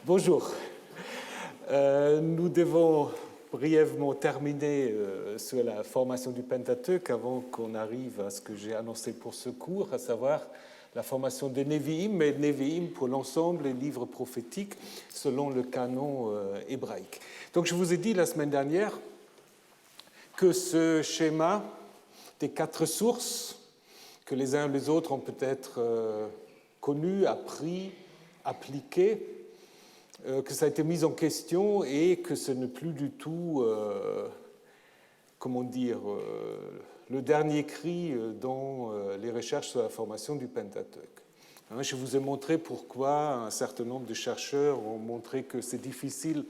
Bonjour. Nous devons brièvement terminer sur la formation du Pentateuque avant qu'on arrive à ce que j'ai annoncé pour ce cours, à savoir la formation des Nevi'im, mais Nevi'im pour l'ensemble des livres prophétiques selon le canon hébraïque. Donc je vous ai dit la semaine dernière que ce schéma des 4 sources, que les uns et les autres ont peut-être connu, appris, appliqué, que ça a été mis en question et que ce n'est plus du tout, le dernier cri dans les recherches sur la formation du Pentateuque. Je vous ai montré pourquoi un certain nombre de chercheurs ont montré que c'est difficile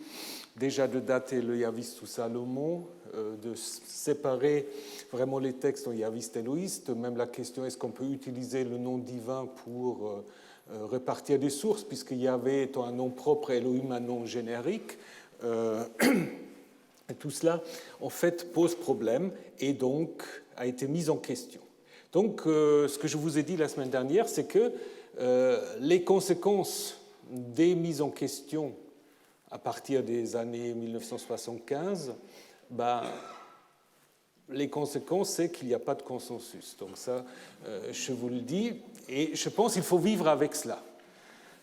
déjà de dater le Yaviste ou Salomon, de séparer vraiment les textes en Yaviste et Éloïste. Même la question est-ce qu'on peut utiliser le nom divin pour répartir des sources, puisque Yahvé étant un nom propre et Elohim un nom générique. Et tout cela, en fait, pose problème et donc a été mis en question. Donc, ce que je vous ai dit la semaine dernière, c'est que les conséquences des mises en question à partir des années 1975, les conséquences, c'est qu'il n'y a pas de consensus. Donc ça, je vous le dis, et je pense qu'il faut vivre avec cela.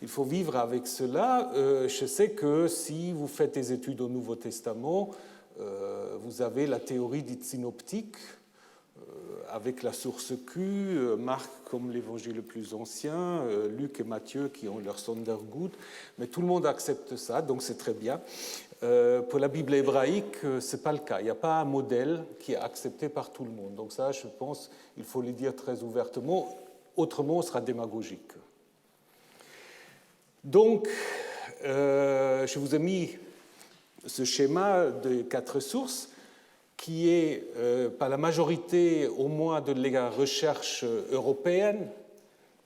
Il faut vivre avec cela. Je sais que si vous faites des études au Nouveau Testament, vous avez la théorie dite synoptique, avec la source Q, Marc comme l'évangile le plus ancien, Luc et Matthieu qui ont leur Sondergut, mais tout le monde accepte ça, donc c'est très bien. Pour la Bible hébraïque, ce n'est pas le cas. Il n'y a pas un modèle qui est accepté par tout le monde. Donc ça, je pense, il faut le dire très ouvertement, autrement on sera démagogique. Donc, je vous ai mis ce schéma de 4 sources qui est, par la majorité, au moins de la recherche européenne,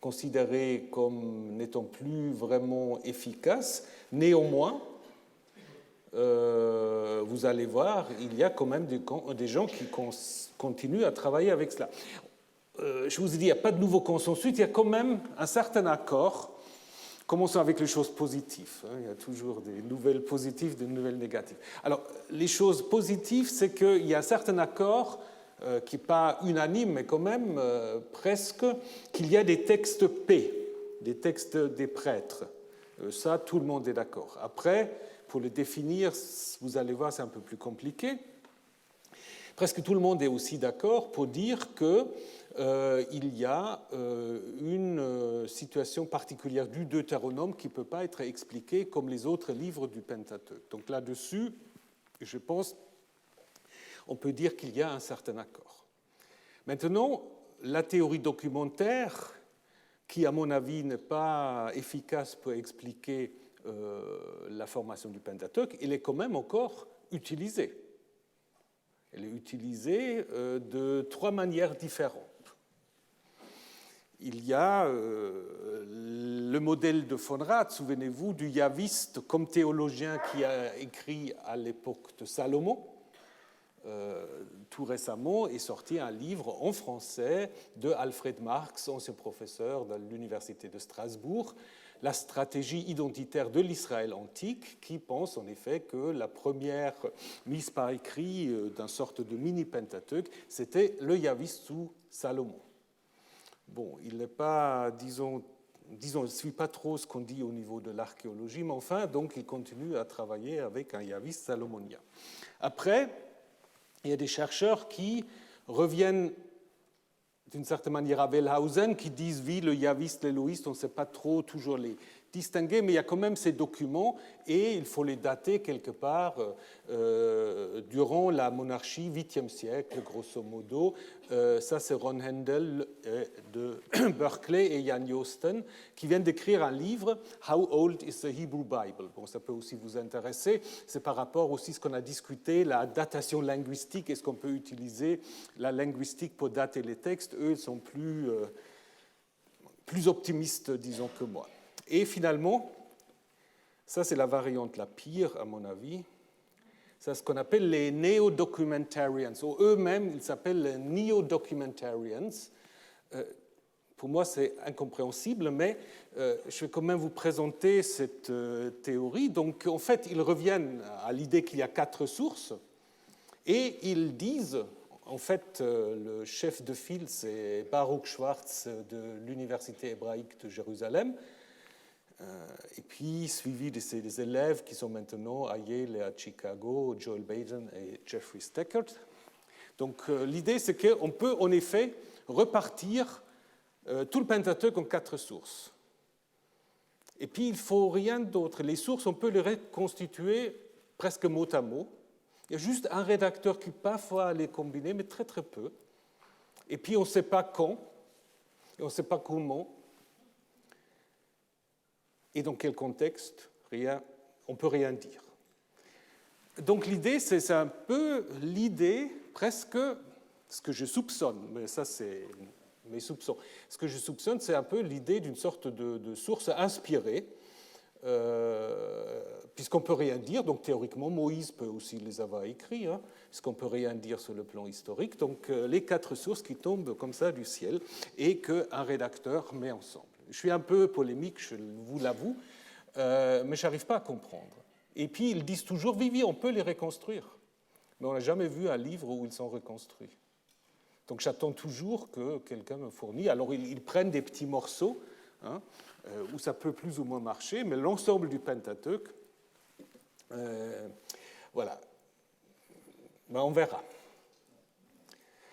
considérée comme n'étant plus vraiment efficace. Néanmoins, vous allez voir, il y a quand même des gens qui continuent à travailler avec cela. Je vous ai dit, il n'y a pas de nouveau consensus, il y a quand même un certain accord. Commençons avec les choses positives. Il y a toujours des nouvelles positives, des nouvelles négatives. Alors, les choses positives, c'est qu'il y a un certain accord, qui n'est pas unanime, mais quand même presque, qu'il y a des textes P, des textes des prêtres. Ça, tout le monde est d'accord. Après, pour le définir, vous allez voir, c'est un peu plus compliqué. Presque tout le monde est aussi d'accord pour dire qu'il y a une situation particulière du Deutéronome qui ne peut pas être expliquée comme les autres livres du Pentateuque. Donc là-dessus, je pense, on peut dire qu'il y a un certain accord. Maintenant, la théorie documentaire, qui à mon avis n'est pas efficace pour expliquer la formation du Pentateuque, elle est quand même encore utilisée. Elle est utilisée de 3 manières différentes. Il y a le modèle de von Rath, souvenez-vous, du Yaviste comme théologien qui a écrit à l'époque de Salomon. Tout récemment est sorti un livre en français de Alfred Marx, ancien professeur de l'Université de Strasbourg, La stratégie identitaire de l'Israël antique, qui pense en effet que la première mise par écrit d'une sorte de mini-Pentateuque, c'était le Yaviste sous Salomon. Bon, il n'est pas, disons, il ne suit pas trop ce qu'on dit au niveau de l'archéologie, mais enfin, donc, il continue à travailler avec un Yaviste salomonien. Après, il y a des chercheurs qui reviennent d'une certaine manière à Wellhausen, qui disent, oui, le Yaviste, l'Éloïste, on ne sait pas trop toujours les distinguer, mais il y a quand même ces documents, et il faut les dater quelque part durant la monarchie 8e siècle, grosso modo. Ça, c'est Ron Hendel de Berkeley et Jan Joosten, qui viennent d'écrire un livre, How Old is the Hebrew Bible? Bon, ça peut aussi vous intéresser. C'est par rapport aussi à ce qu'on a discuté, la datation linguistique. Est-ce qu'on peut utiliser la linguistique pour dater les textes? Eux, ils sont plus optimistes, disons, que moi. Et finalement, ça c'est la variante la pire, à mon avis, c'est ce qu'on appelle les néo-documentarians, ou eux-mêmes, ils s'appellent les neo-documentarians, Pour moi, c'est incompréhensible, mais je vais quand même vous présenter cette théorie. Donc, en fait, ils reviennent à l'idée qu'il y a 4 sources, et ils disent, en fait, le chef de file, c'est Baruch Schwartz de l'Université hébraïque de Jérusalem, et puis suivi de ses élèves qui sont maintenant à Yale et à Chicago, Joel Baden et Jeffrey Steckert. Donc, l'idée, c'est qu'on peut, en effet, repartir tout le Pentateuque en 4 sources. Et puis, il ne faut rien d'autre. Les sources, on peut les reconstituer presque mot à mot. Il y a juste un rédacteur qui parfois les combiner, mais très très peu. Et puis, on ne sait pas quand, et on ne sait pas comment, et dans quel contexte, rien, on ne peut rien dire. Donc, l'idée, c'est un peu l'idée, presque, ce que je soupçonne, mais ça, c'est mes soupçons. Ce que je soupçonne, c'est un peu l'idée d'une sorte de source inspirée, puisqu'on ne peut rien dire, donc théoriquement, Moïse peut aussi les avoir écrits, hein, puisqu'on ne peut rien dire sur le plan historique. Donc, les 4 sources qui tombent comme ça du ciel et qu'un rédacteur met ensemble. Je suis un peu polémique, je vous l'avoue, mais je n'arrive pas à comprendre. Et puis, ils disent toujours, oui, on peut les reconstruire, mais on n'a jamais vu un livre où ils sont reconstruits. Donc j'attends toujours que quelqu'un me fournisse. Alors ils prennent des petits morceaux, hein, où ça peut plus ou moins marcher, mais l'ensemble du Pentateuque, voilà. Ben, on verra.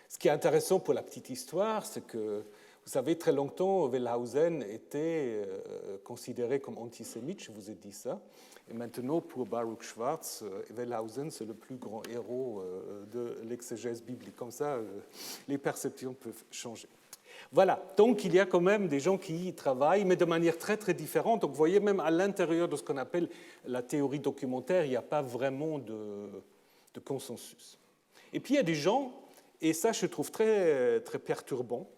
Ce qui est intéressant pour la petite histoire, c'est que, vous savez, très longtemps, Wellhausen était considéré comme antisémite, je vous ai dit ça. Et maintenant, pour Baruch Schwartz, Wellhausen, c'est le plus grand héros de l'exégèse biblique. Comme ça, les perceptions peuvent changer. Voilà, donc il y a quand même des gens qui y travaillent, mais de manière très très différente. Donc vous voyez, même à l'intérieur de ce qu'on appelle la théorie documentaire, il n'y a pas vraiment de consensus. Et puis il y a des gens, et ça je trouve très, très perturbant,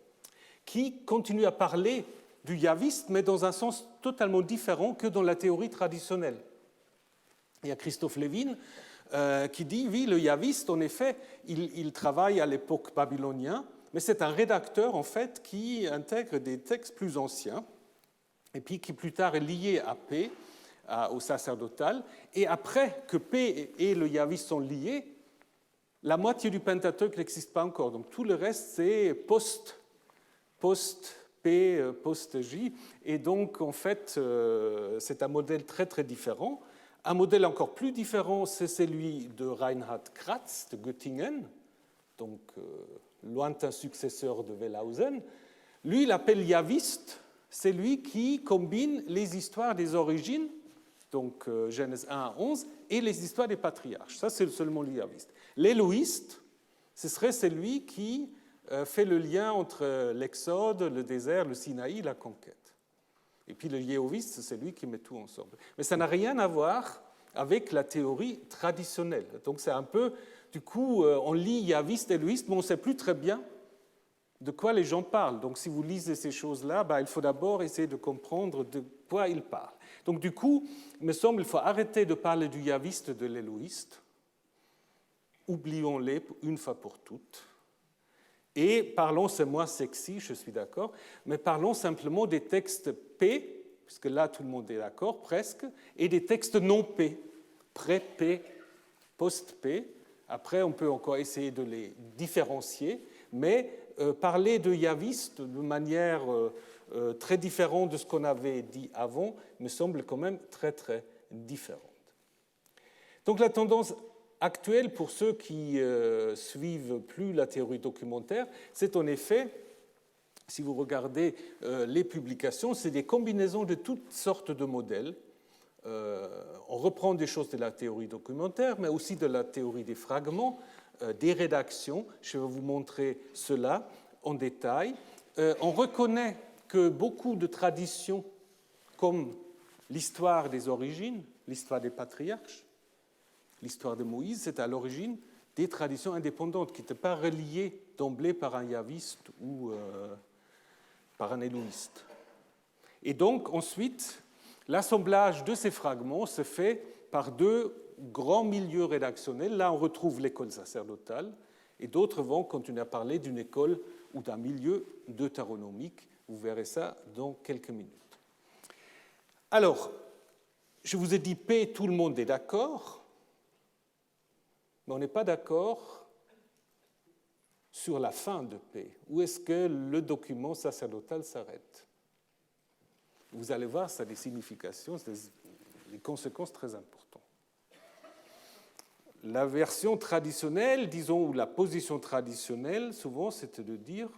qui continuent à parler du yaviste, mais dans un sens totalement différent que dans la théorie traditionnelle. Il y a Christophe Lévin qui dit, oui, le yaviste, en effet, il travaille à l'époque babylonienne, mais c'est un rédacteur, en fait, qui intègre des textes plus anciens, et puis qui plus tard est lié à P, au sacerdotal, et après que P et le yaviste sont liés, la moitié du Pentateuque n'existe pas encore. Donc tout le reste, c'est post-P, post-J, et donc, en fait, c'est un modèle très, très différent. Un modèle encore plus différent, c'est celui de Reinhard Kratz de Göttingen, donc lointain successeur de Wellhausen. Lui, il appelle yaviste, c'est lui qui combine les histoires des origines, donc Genèse 1 à 11, et les histoires des patriarches. Ça, c'est seulement le yaviste. L'élohiste, ce serait celui qui fait le lien entre l'Exode, le désert, le Sinaï, la conquête. Et puis le yéhoviste, c'est lui qui met tout ensemble. Mais ça n'a rien à voir avec la théorie traditionnelle. Donc c'est un peu, du coup, on lit yaviste et élohiste, mais on ne sait plus très bien de quoi les gens parlent. Donc si vous lisez ces choses-là, il faut d'abord essayer de comprendre de quoi ils parlent. Donc du coup, il me semble qu'il faut arrêter de parler du yaviste et de l'élohiste. Oublions-les une fois pour toutes. Et parlons, c'est moins sexy, je suis d'accord, mais parlons simplement des textes P, puisque là tout le monde est d'accord, presque, et des textes non P, pré-P, post-P. Après, on peut encore essayer de les différencier, mais parler de yaviste de manière très différente de ce qu'on avait dit avant me semble quand même très, très différente. Donc la tendance actuelle, pour ceux qui suivent plus la théorie documentaire, c'est en effet, si vous regardez les publications, c'est des combinaisons de toutes sortes de modèles. On reprend des choses de la théorie documentaire, mais aussi de la théorie des fragments, des rédactions. Je vais vous montrer cela en détail. On reconnaît que beaucoup de traditions, comme l'histoire des origines, l'histoire des patriarches, l'histoire de Moïse, c'est à l'origine des traditions indépendantes qui n'étaient pas reliées d'emblée par un yaviste ou par un élohiste. Et donc, ensuite, l'assemblage de ces fragments se fait par 2 grands milieux rédactionnels. Là, on retrouve l'école sacerdotale, et d'autres vont continuer à parler d'une école ou d'un milieu deutéronomique, Vous verrez ça dans quelques minutes. Alors, je vous ai dit paix, tout le monde est d'accord, mais on n'est pas d'accord sur la fin de paix. Où est-ce que le document sacerdotal s'arrête? Vous allez voir, ça a des significations, des conséquences très importantes. La version traditionnelle, disons, ou la position traditionnelle, souvent, c'était de dire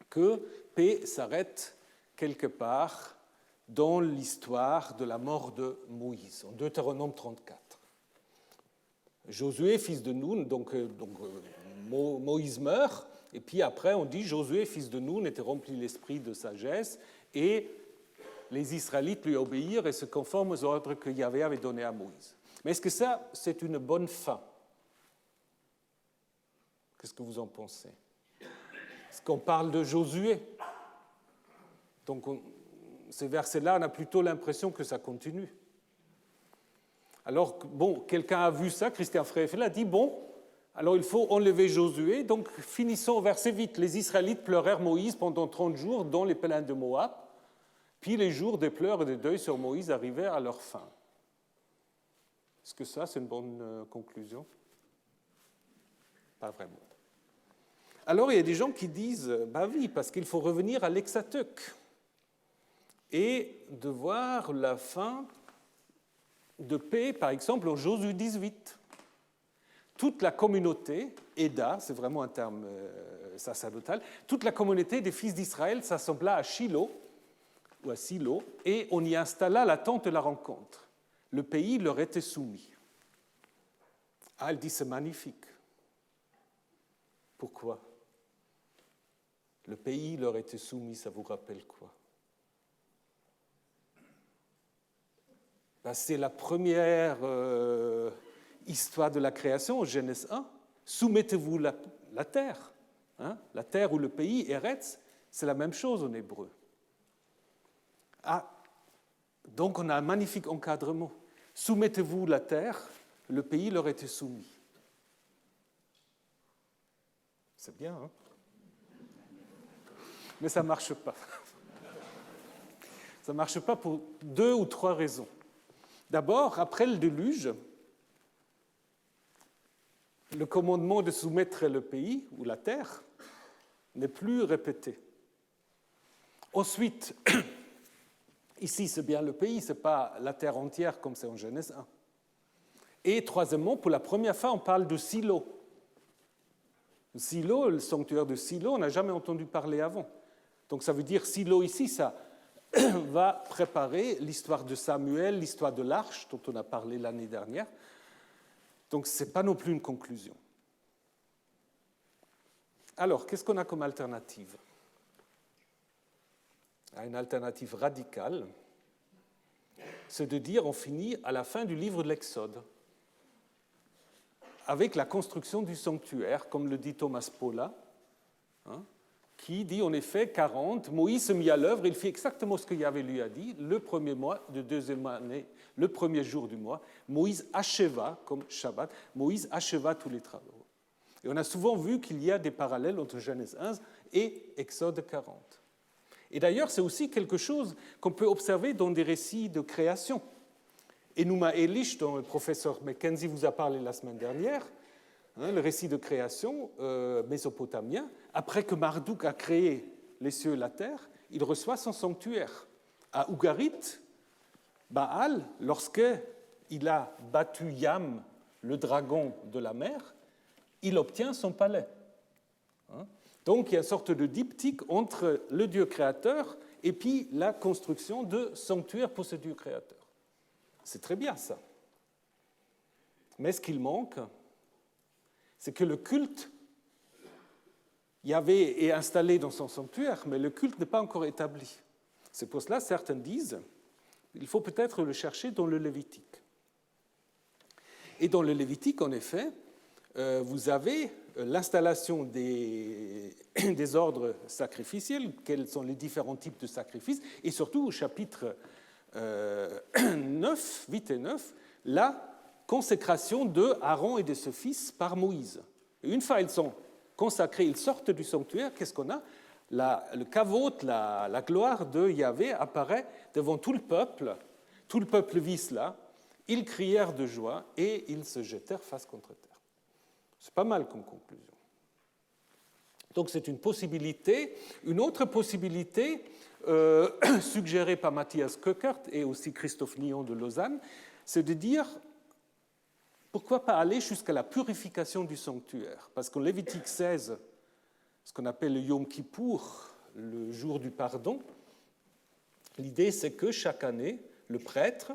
que paix s'arrête quelque part dans l'histoire de la mort de Moïse, en Deutéronome 34. Josué, fils de Nun, donc Moïse meurt, et puis après on dit Josué, fils de Nun, était rempli l'esprit de sagesse, et les Israélites lui obéirent et se conforment aux ordres que Yahvé avait donnés à Moïse. Mais est-ce que ça, c'est une bonne fin? Qu'est-ce que vous en pensez? Est-ce qu'on parle de Josué? Donc, ces versets-là, on a plutôt l'impression que ça continue. Alors, bon, quelqu'un a vu ça, Christian Freyfeld a dit, bon, alors il faut enlever Josué, donc finissons au verset vite. Les Israélites pleurèrent Moïse pendant 30 jours dans les plaines de Moab, puis les jours des pleurs et des deuils sur Moïse arrivèrent à leur fin. Est-ce que ça, c'est une bonne conclusion? Pas vraiment. Alors, il y a des gens qui disent, bah oui, parce qu'il faut revenir à l'Hexateuch et de voir la fin de paix, par exemple, en Josué 18. Toute la communauté, Eda, c'est vraiment un terme sacerdotal, toute la communauté des fils d'Israël s'assembla à Shilo, ou à Silo, et on y installa la tente de la rencontre. Le pays leur était soumis. Ah, elle dit, c'est magnifique. Pourquoi? Le pays leur était soumis, ça vous rappelle quoi? Ben, c'est la première histoire de la création, Genèse 1. Soumettez-vous la terre. Hein? La terre ou le pays, Eretz, c'est la même chose en hébreu. Ah, donc on a un magnifique encadrement. Soumettez-vous la terre, le pays leur était soumis. C'est bien, hein? Mais ça ne marche pas. Ça ne marche pas pour 2 ou 3 raisons. D'abord, après le déluge, le commandement de soumettre le pays ou la terre n'est plus répété. Ensuite, ici c'est bien le pays, ce n'est pas la terre entière comme c'est en Genèse 1. Et troisièmement, pour la première fois, on parle de Silo. Silo, le sanctuaire de Silo, on n'a jamais entendu parler avant. Donc ça veut dire Silo ici, ça va préparer l'histoire de Samuel, l'histoire de l'arche dont on a parlé l'année dernière. Donc ce n'est pas non plus une conclusion. Alors, qu'est-ce qu'on a comme alternative? Une alternative radicale, c'est de dire on finit à la fin du livre de l'Exode, avec la construction du sanctuaire, comme le dit Thomas Paula, hein, qui dit en effet 40, Moïse se mit à l'œuvre, il fit exactement ce que Yahvé lui a dit, le premier mois de deuxième année, le premier jour du mois, Moïse acheva, comme Shabbat, Moïse acheva tous les travaux. Et on a souvent vu qu'il y a des parallèles entre Genèse 1 et Exode 40. Et d'ailleurs, c'est aussi quelque chose qu'on peut observer dans des récits de création. Enuma Elish, dont le professeur Mackenzie vous a parlé la semaine dernière, hein, le récit de création mésopotamien, après que Marduk a créé les cieux et la terre, il reçoit son sanctuaire. À Ougarit, Baal, lorsqu'il a battu Yam, le dragon de la mer, il obtient son palais. Hein? Donc il y a une sorte de diptyque entre le Dieu créateur et puis la construction de sanctuaires pour ce Dieu créateur. C'est très bien ça. Mais ce qu'il manque, c'est que le culte, Yahvé est installé dans son sanctuaire, mais le culte n'est pas encore établi. C'est pour cela que certains disent qu'il faut peut-être le chercher dans le Lévitique. Et dans le Lévitique, en effet, vous avez l'installation des ordres sacrificiels, quels sont les différents types de sacrifices, et surtout au chapitre 9, 8 et 9, la consécration de Aaron et de ses fils par Moïse. Et une fois ils sont consacrés, ils sortent du sanctuaire, qu'est-ce qu'on a? le kavod, la gloire de Yahvé apparaît devant tout le peuple. Tout le peuple vit cela. Ils crièrent de joie et ils se jetèrent face contre terre. C'est pas mal comme conclusion. Donc c'est une possibilité. Une autre possibilité suggérée par Matthias Köckert et aussi Christophe Nyon de Lausanne, c'est de dire pourquoi pas aller jusqu'à la purification du sanctuaire. Parce qu'en Lévitique 16, ce qu'on appelle le Yom Kippour, le jour du pardon, l'idée c'est que chaque année, le prêtre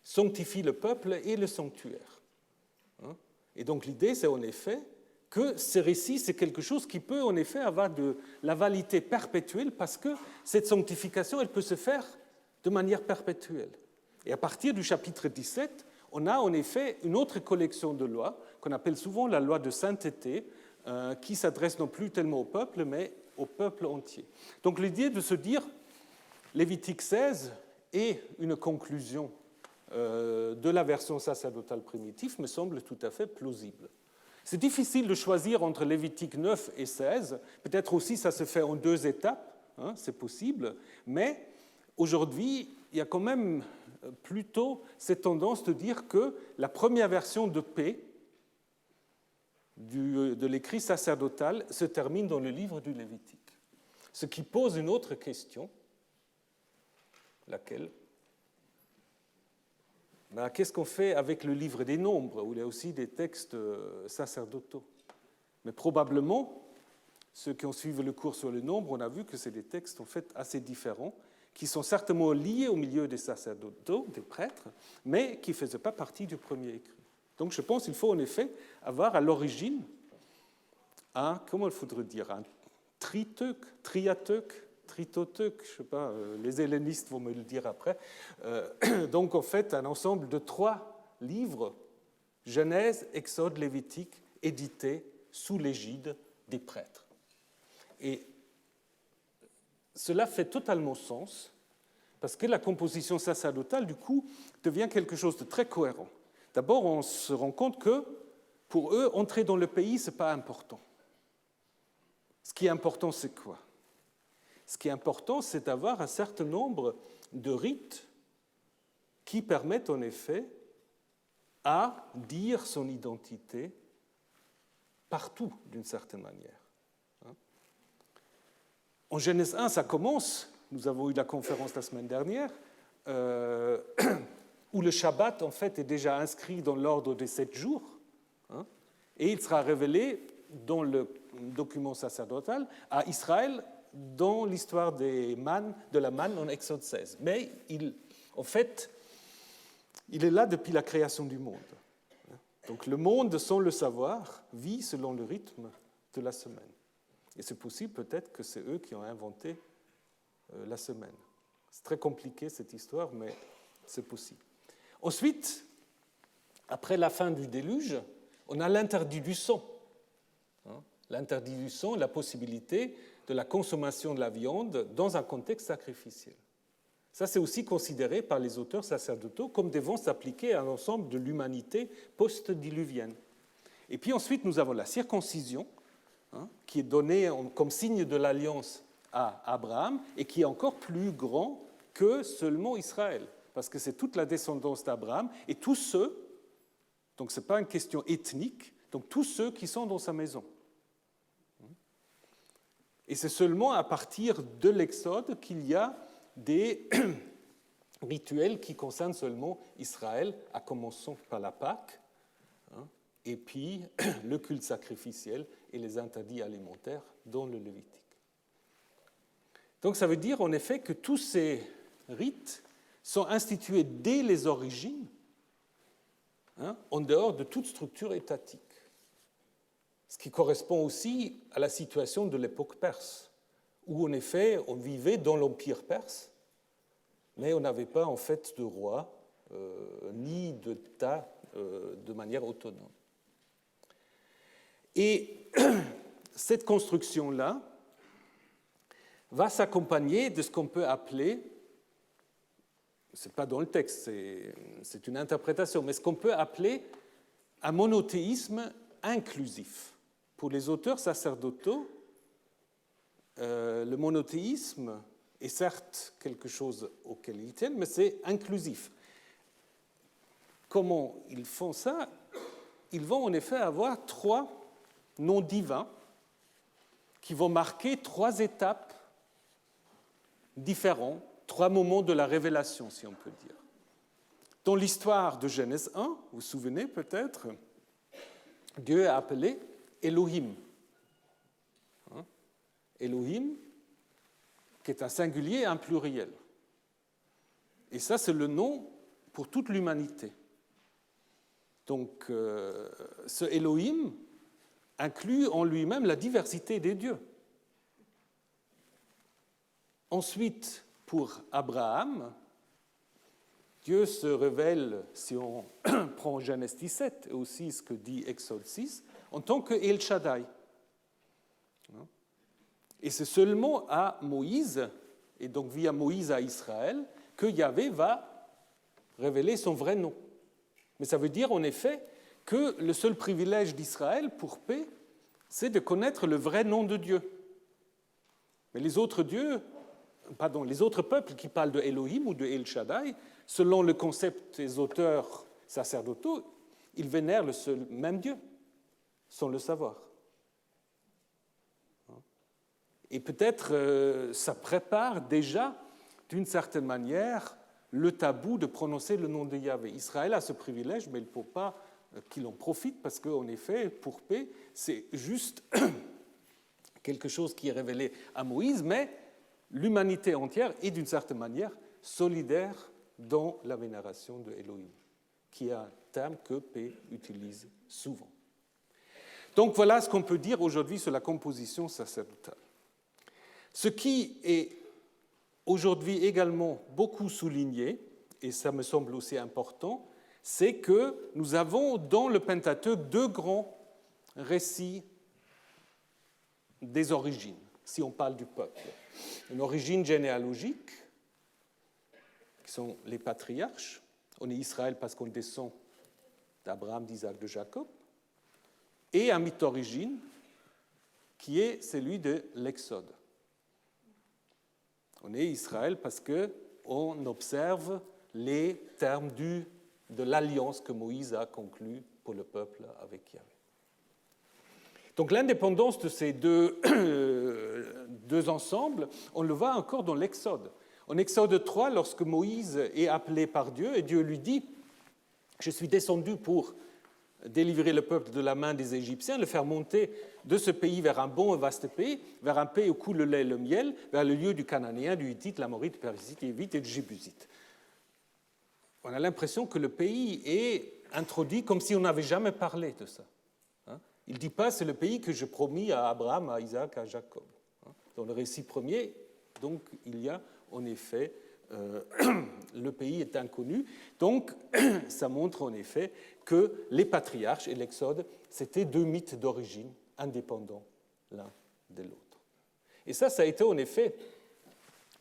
sanctifie le peuple et le sanctuaire. Et donc l'idée c'est en effet que ces récits, c'est quelque chose qui peut en effet avoir de la validité perpétuelle parce que cette sanctification, elle peut se faire de manière perpétuelle. Et à partir du chapitre 17, on a en effet une autre collection de lois qu'on appelle souvent la loi de sainteté, qui s'adresse non plus tellement au peuple, mais au peuple entier. Donc l'idée de se dire Lévitique 16 est une conclusion de la version sacerdotale primitive me semble tout à fait plausible. C'est difficile de choisir entre Lévitique 9 et 16. Peut-être aussi ça se fait en 2 étapes, c'est possible, mais aujourd'hui, il y a quand même plutôt cette tendance de dire que la première version de paix de l'écrit sacerdotal se termine dans le livre du Lévitique. Ce qui pose une autre question, laquelle ? Qu'est-ce qu'on fait avec le livre des Nombres, où il y a aussi des textes sacerdotaux ? Mais probablement, ceux qui ont suivi le cours sur le nombre, on a vu que c'est des textes en fait assez différents, qui sont certainement liés au milieu des sacerdotaux, des prêtres, mais qui ne faisaient pas partie du premier écrit. Donc je pense qu'il faut en effet avoir à l'origine comment il faudrait dire, un triteuque, triateuque, tritoteuque, je ne sais pas, les hellénistes vont me le dire après. Donc en fait un ensemble de 3 livres, Genèse, Exode, Lévitique, édités sous l'égide des prêtres. Et cela fait totalement sens, parce que la composition sacerdotale, du coup, devient quelque chose de très cohérent. D'abord, on se rend compte que, pour eux, entrer dans le pays, ce n'est pas important. Ce qui est important, c'est quoi ? Ce qui est important, c'est d'avoir un certain nombre de rites qui permettent, en effet, à dire son identité partout, d'une certaine manière. En Genèse 1, ça commence, nous avons eu la conférence la semaine dernière, où le Shabbat, en fait, est déjà inscrit dans l'ordre des 7 jours, et il sera révélé dans le document sacerdotal à Israël dans l'histoire de la manne en Exode 16. Mais en fait, il est là depuis la création du monde. Donc le monde, sans le savoir, vit selon le rythme de la semaine. Et c'est possible peut-être que c'est eux qui ont inventé la semaine. C'est très compliqué cette histoire, mais c'est possible. Ensuite, après la fin du déluge, on a l'interdit du sang. L'interdit du sang, la possibilité de la consommation de la viande dans un contexte sacrificiel. Ça, c'est aussi considéré par les auteurs sacerdotaux comme devant s'appliquer à l'ensemble de l'humanité post-diluvienne. Et puis ensuite, nous avons la circoncision, qui est donnée comme signe de l'alliance à Abraham et qui est encore plus grand que seulement Israël, parce que c'est toute la descendance d'Abraham et tous ceux, donc ce n'est pas une question ethnique, donc tous ceux qui sont dans sa maison. Et c'est seulement à partir de l'Exode qu'il y a des rituels qui concernent seulement Israël, à commencer par la Pâque, et puis le culte sacrificiel et les interdits alimentaires dans le Lévitique. Donc ça veut dire en effet que tous ces rites sont institués dès les origines, en dehors de toute structure étatique. Ce qui correspond aussi à la situation de l'époque perse, où en effet on vivait dans l'empire perse, mais on n'avait pas en fait de roi ni d'État de manière autonome. Et cette construction-là va s'accompagner de ce qu'on peut appeler, ce n'est pas dans le texte, c'est une interprétation, mais ce qu'on peut appeler un monothéisme inclusif. Pour les auteurs sacerdotaux, le monothéisme est certes quelque chose auquel ils tiennent, mais c'est inclusif. Comment ils font ça? Ils vont en effet avoir 3 noms divins qui vont marquer 3 étapes différentes, 3 moments de la révélation, si on peut dire. Dans l'histoire de Genèse 1, vous vous souvenez peut-être, Dieu est appelé Elohim. Elohim, qui est un singulier et un pluriel. Et ça, c'est le nom pour toute l'humanité. Donc, ce Elohim inclut en lui-même la diversité des dieux. Ensuite, pour Abraham, Dieu se révèle, si on prend Genèse 17 et aussi ce que dit Exode 6, en tant que El Shaddai. Et c'est seulement à Moïse, et donc via Moïse à Israël, que Yahvé va révéler son vrai nom. Mais ça veut dire en effet que le seul privilège d'Israël pour paix, c'est de connaître le vrai nom de Dieu. Mais les autres peuples qui parlent de Elohim ou de El Shaddai, selon le concept des auteurs sacerdotaux, ils vénèrent le seul même Dieu, sans le savoir. Et peut-être ça prépare déjà, d'une certaine manière, le tabou de prononcer le nom de Yahvé. Israël a ce privilège, mais il ne faut pas qu'il en profite, parce qu'en effet, pour paix, c'est juste quelque chose qui est révélé à Moïse, mais l'humanité entière est d'une certaine manière solidaire dans la vénération de Elohim, qui est un terme que P utilise souvent. Donc voilà ce qu'on peut dire aujourd'hui sur la composition sacerdotale. Ce qui est aujourd'hui également beaucoup souligné, et ça me semble aussi important, c'est que nous avons dans le Pentateuque 2 grands récits des origines, si on parle du peuple. Une origine généalogique, qui sont les patriarches. On est Israël parce qu'on descend d'Abraham, d'Isaac, de Jacob. Et un mythe d'origine qui est celui de l'Exode. On est Israël parce qu'on observe les termes de l'alliance que Moïse a conclue pour le peuple avec Yahvé. Donc l'indépendance de ces deux ensembles, on le voit encore dans l'Exode. En Exode 3, lorsque Moïse est appelé par Dieu, et Dieu lui dit « Je suis descendu pour délivrer le peuple de la main des Égyptiens, le faire monter de ce pays vers un bon et vaste pays, vers un pays où coule le lait et le miel, vers le lieu du Cananéen, du Hittite, l'Amorite, du Périzite, du Hivite et du Jébusite. » On a l'impression que le pays est introduit comme si on n'avait jamais parlé de ça. Il ne dit pas « c'est le pays que je promis à Abraham, à Isaac, à Jacob ». Dans le récit premier, donc, il y a en effet, le pays est inconnu. Donc, ça montre en effet que les patriarches et l'Exode, c'était 2 mythes d'origine indépendants l'un de l'autre. Et ça a été en effet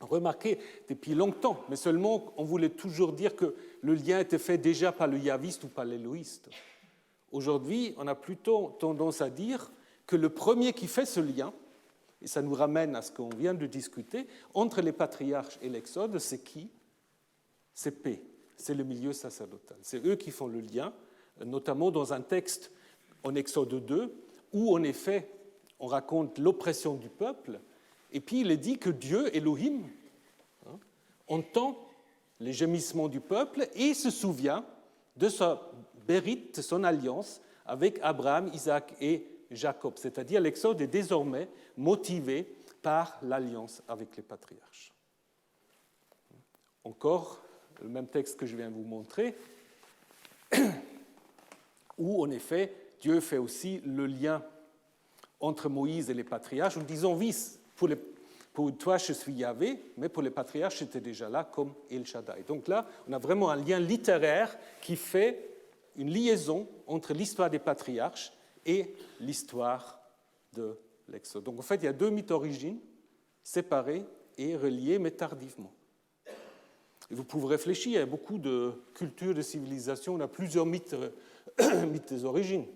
remarqué depuis longtemps, mais seulement on voulait toujours dire que le lien était fait déjà par le yahviste ou par l'élohiste. Aujourd'hui, on a plutôt tendance à dire que le premier qui fait ce lien, et ça nous ramène à ce qu'on vient de discuter, entre les patriarches et l'Exode, c'est qui? C'est P, c'est le milieu sacerdotal. C'est eux qui font le lien, notamment dans un texte en Exode 2, où en effet on raconte l'oppression du peuple, et puis il est dit que Dieu, Elohim, entend les gémissements du peuple et se souvient de sa bérite, son alliance avec Abraham, Isaac et Jacob. C'est-à-dire l'Exode est désormais motivé par l'alliance avec les patriarches. Encore, le même texte que je viens de vous montrer, où en effet Dieu fait aussi le lien entre Moïse et les patriarches, en disant oui, pour toi je suis Yahvé, mais pour les patriarches j'étais déjà là comme El Shaddai. Donc là, on a vraiment un lien littéraire qui fait une liaison entre l'histoire des patriarches et l'histoire de l'Exode. Donc en fait, il y a 2 mythes d'origine, séparés et reliés, mais tardivement. Et vous pouvez réfléchir, il y a beaucoup de cultures, de civilisations, on a plusieurs mythes des origines.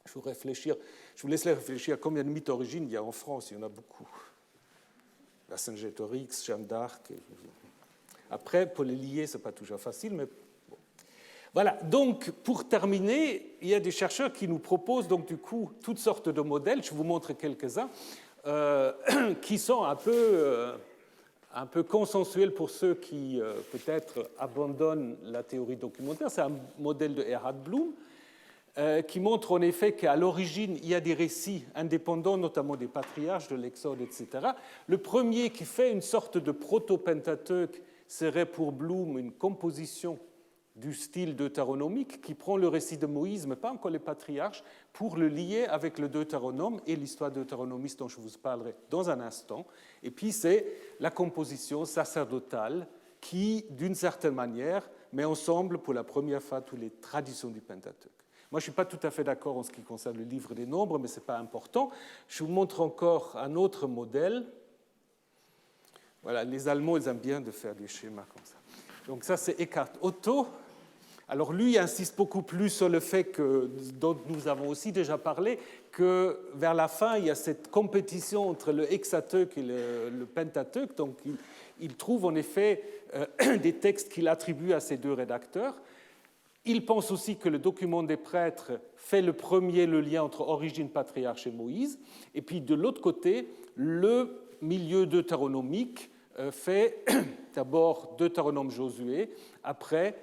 Je vous laisse réfléchir à combien de mythologies il y a en France. Il y en a beaucoup. La Saint-Gétorix, Jeanne d'Arc. Après, pour les lier, ce n'est pas toujours facile, mais bon. Voilà, donc pour terminer, il y a des chercheurs qui nous proposent donc du coup toutes sortes de modèles, je vous montre quelques-uns, qui sont un peu consensuels pour ceux qui peut-être abandonnent la théorie documentaire. C'est un modèle de Erhard Bloom, qui montre en effet qu'à l'origine, il y a des récits indépendants, notamment des patriarches, de l'Exode, etc. Le premier qui fait une sorte de proto-pentateuque serait pour Bloom une composition du style deutéronomique qui prend le récit de Moïse, mais pas encore les patriarches, pour le lier avec le Deutéronome et l'histoire deutéronomiste dont je vous parlerai dans un instant. Et puis c'est la composition sacerdotale qui, d'une certaine manière, met ensemble pour la première fois toutes les traditions du Pentateuque. Moi, je ne suis pas tout à fait d'accord en ce qui concerne le livre des nombres, mais ce n'est pas important. Je vous montre encore un autre modèle. Voilà, les Allemands, ils aiment bien de faire des schémas comme ça. Donc ça, c'est Eckhart Otto. Alors lui insiste beaucoup plus sur le fait dont nous avons aussi déjà parlé, que vers la fin, il y a cette compétition entre le Hexateuque et le Pentateuque. Donc il trouve en effet des textes qu'il attribue à ces deux rédacteurs. Il pense aussi que le document des prêtres fait le lien entre origine, patriarche et Moïse. Et puis de l'autre côté, le milieu deutéronomique fait d'abord Deutéronome Josué, après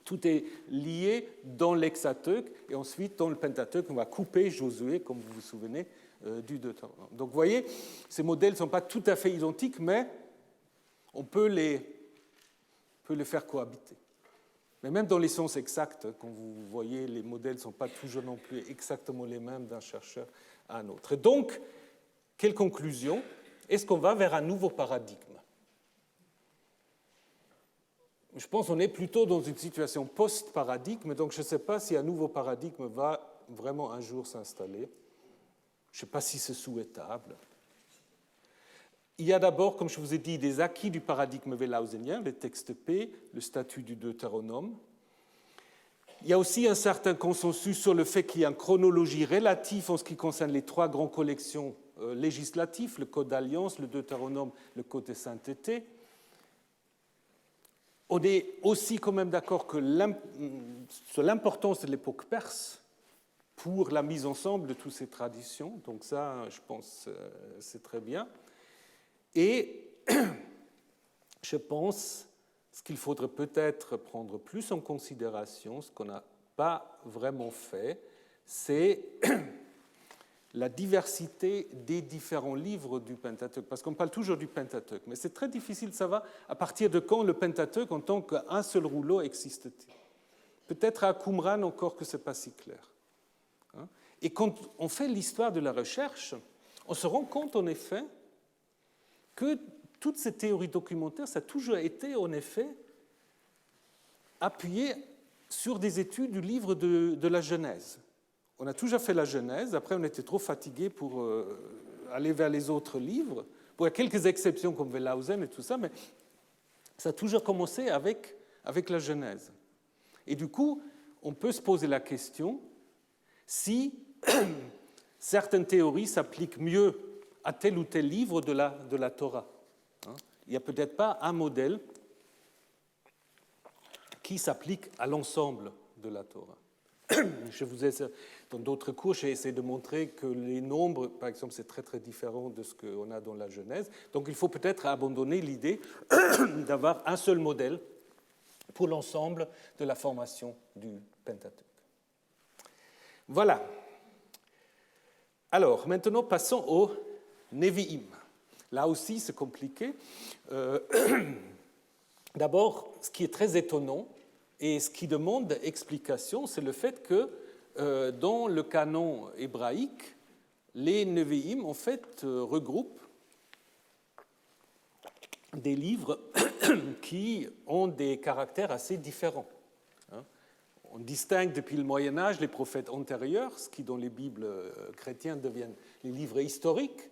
tout est lié dans l'Hexateuque, et ensuite dans le Pentateuque, on va couper Josué, comme vous vous souvenez, du Deutéronome. Donc vous voyez, ces modèles ne sont pas tout à fait identiques, mais on peut les faire cohabiter. Mais même dans les sciences exactes, quand vous voyez, les modèles ne sont pas toujours non plus exactement les mêmes d'un chercheur à un autre. Et donc, quelle conclusion? Est-ce qu'on va vers un nouveau paradigme? Je pense qu'on est plutôt dans une situation post-paradigme, donc je ne sais pas si un nouveau paradigme va vraiment un jour s'installer. Je ne sais pas si c'est souhaitable. Il y a d'abord, comme je vous ai dit, des acquis du paradigme wellhausenien, les textes P, le statut du Deutéronome. Il y a aussi un certain consensus sur le fait qu'il y a une chronologie relative en ce qui concerne les trois grandes collections législatives, le Code d'Alliance, le Deutéronome, le Code de sainteté. On est aussi quand même d'accord sur l'importance de l'époque perse pour la mise ensemble de toutes ces traditions. Donc ça, je pense, c'est très bien. Et je pense qu'il faudrait peut-être prendre plus en considération, ce qu'on n'a pas vraiment fait, c'est la diversité des différents livres du Pentateuque. Parce qu'on parle toujours du Pentateuque, mais c'est très difficile de savoir à partir de quand le Pentateuque, en tant qu'un seul rouleau, existe-t-il. Peut-être à Qumran encore que ce n'est pas si clair. Et quand on fait l'histoire de la recherche, on se rend compte en effet que toute cette théorie documentaire, ça a toujours été en effet appuyé sur des études du livre de la Genèse. On a toujours fait la Genèse, après on était trop fatigué pour aller vers les autres livres. Bon, il y a quelques exceptions comme Wellhausen et tout ça, mais ça a toujours commencé avec la Genèse. Et du coup, on peut se poser la question si certaines théories s'appliquent mieux à tel ou tel livre de la Torah. Il n'y a peut-être pas un modèle qui s'applique à l'ensemble de la Torah. Dans d'autres cours, j'ai essayé de montrer que les nombres, par exemple, c'est très très différent de ce qu'on a dans la Genèse. Donc il faut peut-être abandonner l'idée d'avoir un seul modèle pour l'ensemble de la formation du Pentateuque. Voilà. Alors, maintenant, passons au Nevi'im. Là aussi, c'est compliqué. D'abord, ce qui est très étonnant et ce qui demande explication, c'est le fait que dans le canon hébraïque, les Nevi'im, en fait, regroupent des livres qui ont des caractères assez différents. On distingue depuis le Moyen-Âge les prophètes antérieurs, ce qui dans les Bibles chrétiennes deviennent les livres historiques,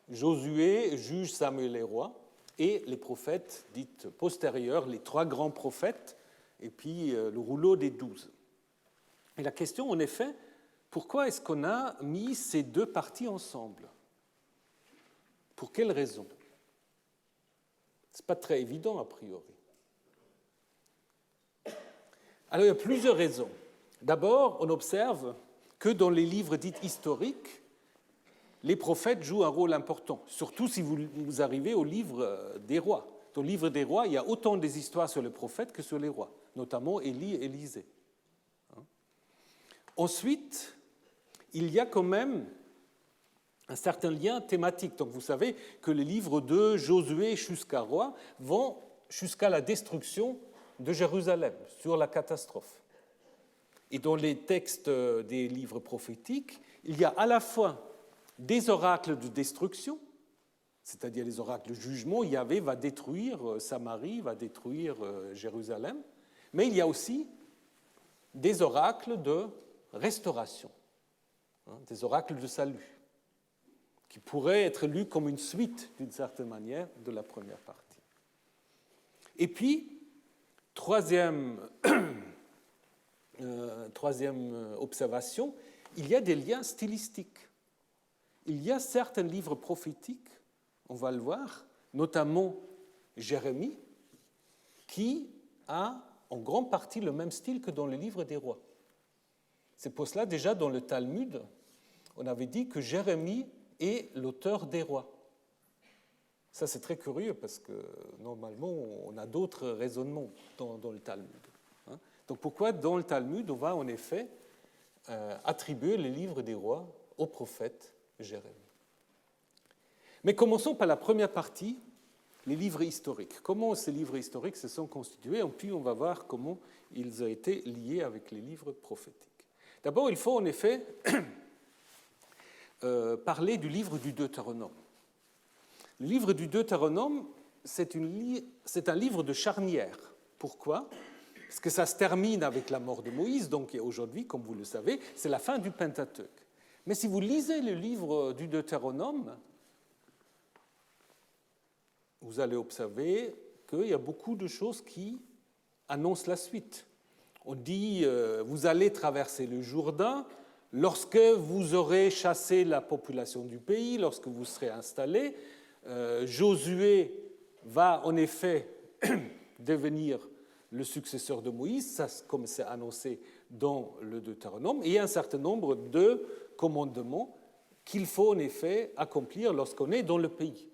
Josué, Juge, Samuel et Rois, et les prophètes dites postérieurs, les trois grands prophètes, et puis le rouleau des 12. Et la question, en effet, pourquoi est-ce qu'on a mis ces deux parties ensemble? Pour quelles raisons? Ce n'est pas très évident, a priori. Alors, il y a plusieurs raisons. D'abord, on observe que dans les livres dits historiques, les prophètes jouent un rôle important, surtout si vous arrivez au livre des rois. Dans le livre des rois, il y a autant des histoires sur les prophètes que sur les rois, notamment Élie et Élisée. Ensuite, il y a quand même un certain lien thématique. Donc vous savez que les livres de Josué jusqu'à Roi vont jusqu'à la destruction de Jérusalem, sur la catastrophe. Et dans les textes des livres prophétiques, il y a à la fois des oracles de destruction, c'est-à-dire les oracles de jugement, Yahvé va détruire Samarie, va détruire Jérusalem, mais il y a aussi des oracles de restauration, des oracles de salut, qui pourraient être lus comme une suite, d'une certaine manière, de la première partie. Et puis, troisième observation, il y a des liens stylistiques. Il y a certains livres prophétiques, on va le voir, notamment Jérémie, qui a en grande partie le même style que dans le livre des rois. C'est pour cela, déjà dans le Talmud, on avait dit que Jérémie est l'auteur des rois. Ça, c'est très curieux parce que normalement, on a d'autres raisonnements dans le Talmud. Donc pourquoi dans le Talmud, on va en effet attribuer les livres des rois au prophète Jérémie? Mais commençons par la première partie, les livres historiques. Comment ces livres historiques se sont constitués, et puis on va voir comment ils ont été liés avec les livres prophétiques. D'abord, il faut en effet parler du livre du Deutéronome. Le livre du Deutéronome, c'est un livre de charnière. Pourquoi? Parce que ça se termine avec la mort de Moïse, donc aujourd'hui, comme vous le savez, c'est la fin du Pentateuque. Mais si vous lisez le livre du Deutéronome, vous allez observer qu'il y a beaucoup de choses qui annoncent la suite. On dit, vous allez traverser le Jourdain, lorsque vous aurez chassé la population du pays, lorsque vous serez installés, Josué va en effet devenir le successeur de Moïse, ça, comme c'est annoncé dans le Deutéronome, et il y a un certain nombre de commandements qu'il faut en effet accomplir lorsqu'on est dans le pays.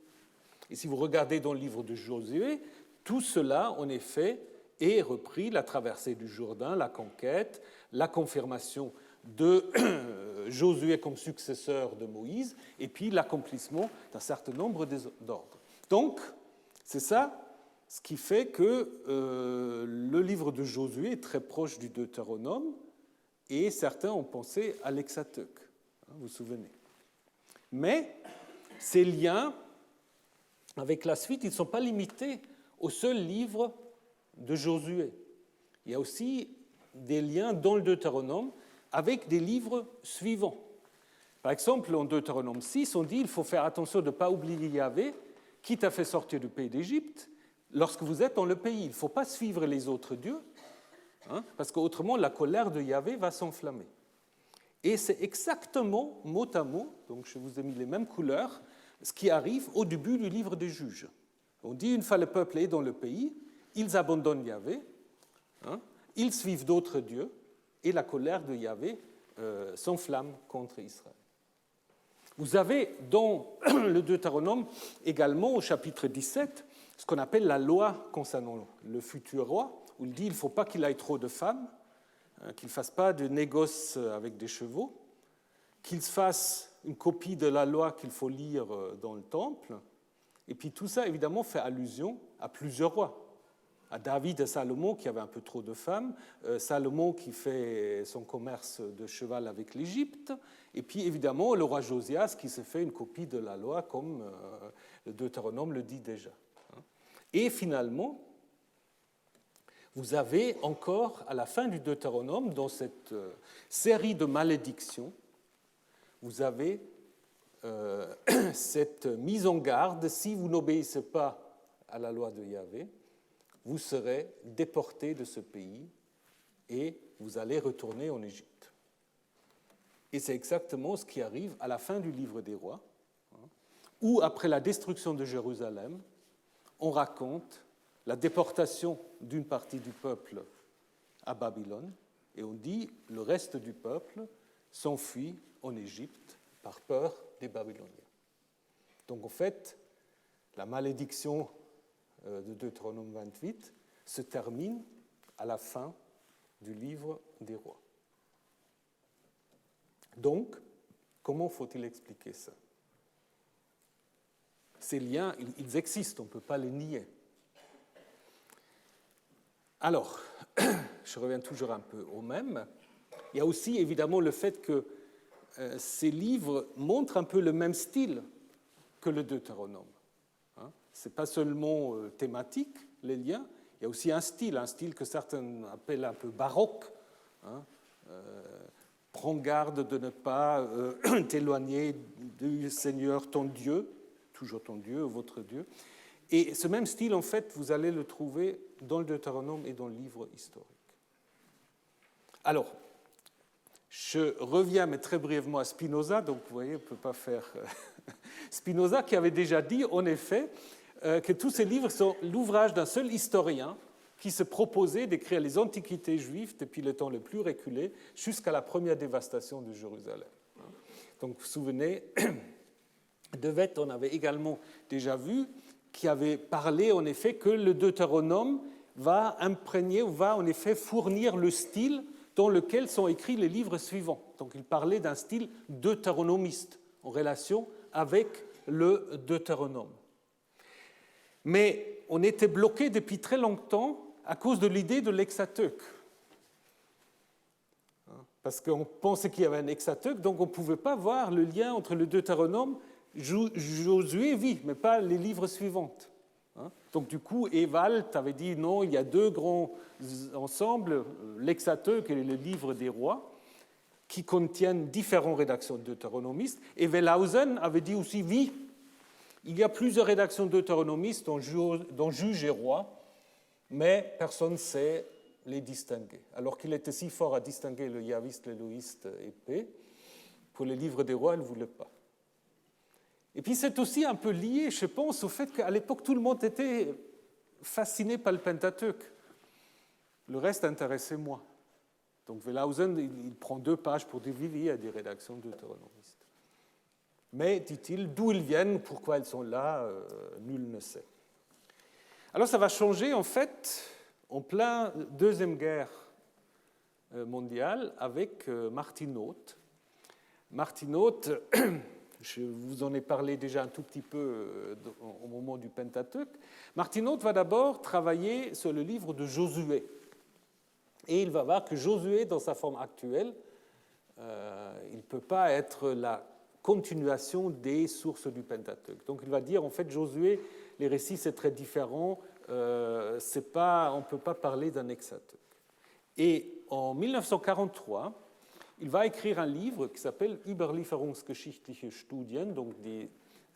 Et si vous regardez dans le livre de Josué, tout cela, en effet, est repris, la traversée du Jourdain, la conquête, la confirmation de Josué comme successeur de Moïse, et puis l'accomplissement d'un certain nombre d'ordres. Donc, c'est ça ce qui fait que le livre de Josué est très proche du Deutéronome, et certains ont pensé à l'Hexateuque, vous vous souvenez. Mais ces liens avec la suite, ils ne sont pas limités au seul livre de Josué. Il y a aussi des liens dans le Deutéronome avec des livres suivants. Par exemple, en Deutéronome 6, on dit qu'il faut faire attention de ne pas oublier Yahvé, qui t'a fait sortir du pays d'Égypte, lorsque vous êtes dans le pays. Il ne faut pas suivre les autres dieux, parce qu'autrement, la colère de Yahvé va s'enflammer. Et c'est exactement, mot à mot, donc je vous ai mis les mêmes couleurs, ce qui arrive au début du livre des Juges. On dit, une fois le peuple est dans le pays, ils abandonnent Yahvé, ils suivent d'autres dieux, et la colère de Yahvé s'enflamme contre Israël. Vous avez dans le Deutéronome également, au chapitre 17, ce qu'on appelle la loi concernant le futur roi, où il dit qu'il ne faut pas qu'il ait trop de femmes, qu'il ne fasse pas de négoce avec des chevaux, qu'il se fasse une copie de la loi qu'il faut lire dans le temple. Et puis tout ça, évidemment, fait allusion à plusieurs rois. À David et Salomon qui avaient un peu trop de femmes, Salomon qui fait son commerce de cheval avec l'Égypte, et puis évidemment le roi Josias qui se fait une copie de la loi comme le Deutéronome le dit déjà. Et finalement, vous avez encore à la fin du Deutéronome, dans cette série de malédictions, vous avez cette mise en garde, si vous n'obéissez pas à la loi de Yahvé, vous serez déportés de ce pays et vous allez retourner en Égypte. Et c'est exactement ce qui arrive à la fin du livre des rois, où, après la destruction de Jérusalem, on raconte la déportation d'une partie du peuple à Babylone, et on dit le reste du peuple s'enfuit en Égypte par peur des Babyloniens. Donc en fait, la malédiction de Deutéronome 28 se termine à la fin du livre des rois. Donc, comment faut-il expliquer ça? Ces liens, ils existent, on ne peut pas les nier. Alors, je reviens toujours un peu au même. Il y a aussi évidemment le fait que ces livres montrent un peu le même style que le Deutéronome. Ce n'est pas seulement thématique, les liens, il y a aussi un style que certains appellent un peu baroque. Prends garde de ne pas t'éloigner du Seigneur ton Dieu, toujours ton Dieu, votre Dieu. Et ce même style, en fait, vous allez le trouver dans le Deutéronome et dans le livre historique. Alors, je reviens, mais très brièvement, à Spinoza. Donc, vous voyez, on ne peut pas faire... Spinoza qui avait déjà dit, en effet, que tous ces livres sont l'ouvrage d'un seul historien qui se proposait d'écrire les antiquités juives depuis le temps le plus reculé jusqu'à la première dévastation de Jérusalem. Donc, vous vous souvenez, De Wet, on avait également déjà vu, qui avait parlé en effet que le Deutéronome va imprégner ou va en effet fournir le style dans lequel sont écrits les livres suivants. Donc il parlait d'un style deutéronomiste en relation avec le Deutéronome. Mais on était bloqué depuis très longtemps à cause de l'idée de l'Hexateuque. Parce qu'on pensait qu'il y avait un Hexateuque, donc on ne pouvait pas voir le lien entre le Deutéronome, Josué, oui, mais pas les livres suivants. Donc du coup, Ewald avait dit non, il y a deux grands ensembles, l'Hexateuque et le livre des rois, qui contiennent différentes rédactions deutéronomistes. Et Wellhausen avait dit aussi oui, il y a plusieurs rédactions deutéronomistes dont Juges et Rois, mais personne ne sait les distinguer. Alors qu'il était si fort à distinguer le yaviste, l'éloïste et P, pour les livres des rois, il ne voulait pas. Et puis c'est aussi un peu lié, je pense, au fait qu'à l'époque, tout le monde était fasciné par le Pentateuque. Le reste intéressait moins. Donc Wellhausen, il prend 2 pages pour dire oui, il y a des rédactions deutéronomistes. Mais, dit-il, d'où ils viennent, pourquoi elles sont là, nul ne sait. Alors ça va changer, en fait, en plein Deuxième Guerre mondiale, avec Martin Noth. Martin Noth, je vous en ai parlé déjà un tout petit peu au moment du Pentateuque. Martin Noth va d'abord travailler sur le livre de Josué. Et il va voir que Josué, dans sa forme actuelle, il ne peut pas être la continuation des sources du Pentateuque. Donc il va dire, en fait, Josué, les récits, c'est très différent, on ne peut pas parler d'un Hexateuque. Et en 1943, il va écrire un livre qui s'appelle Überlieferungsgeschichtliche Studien, donc des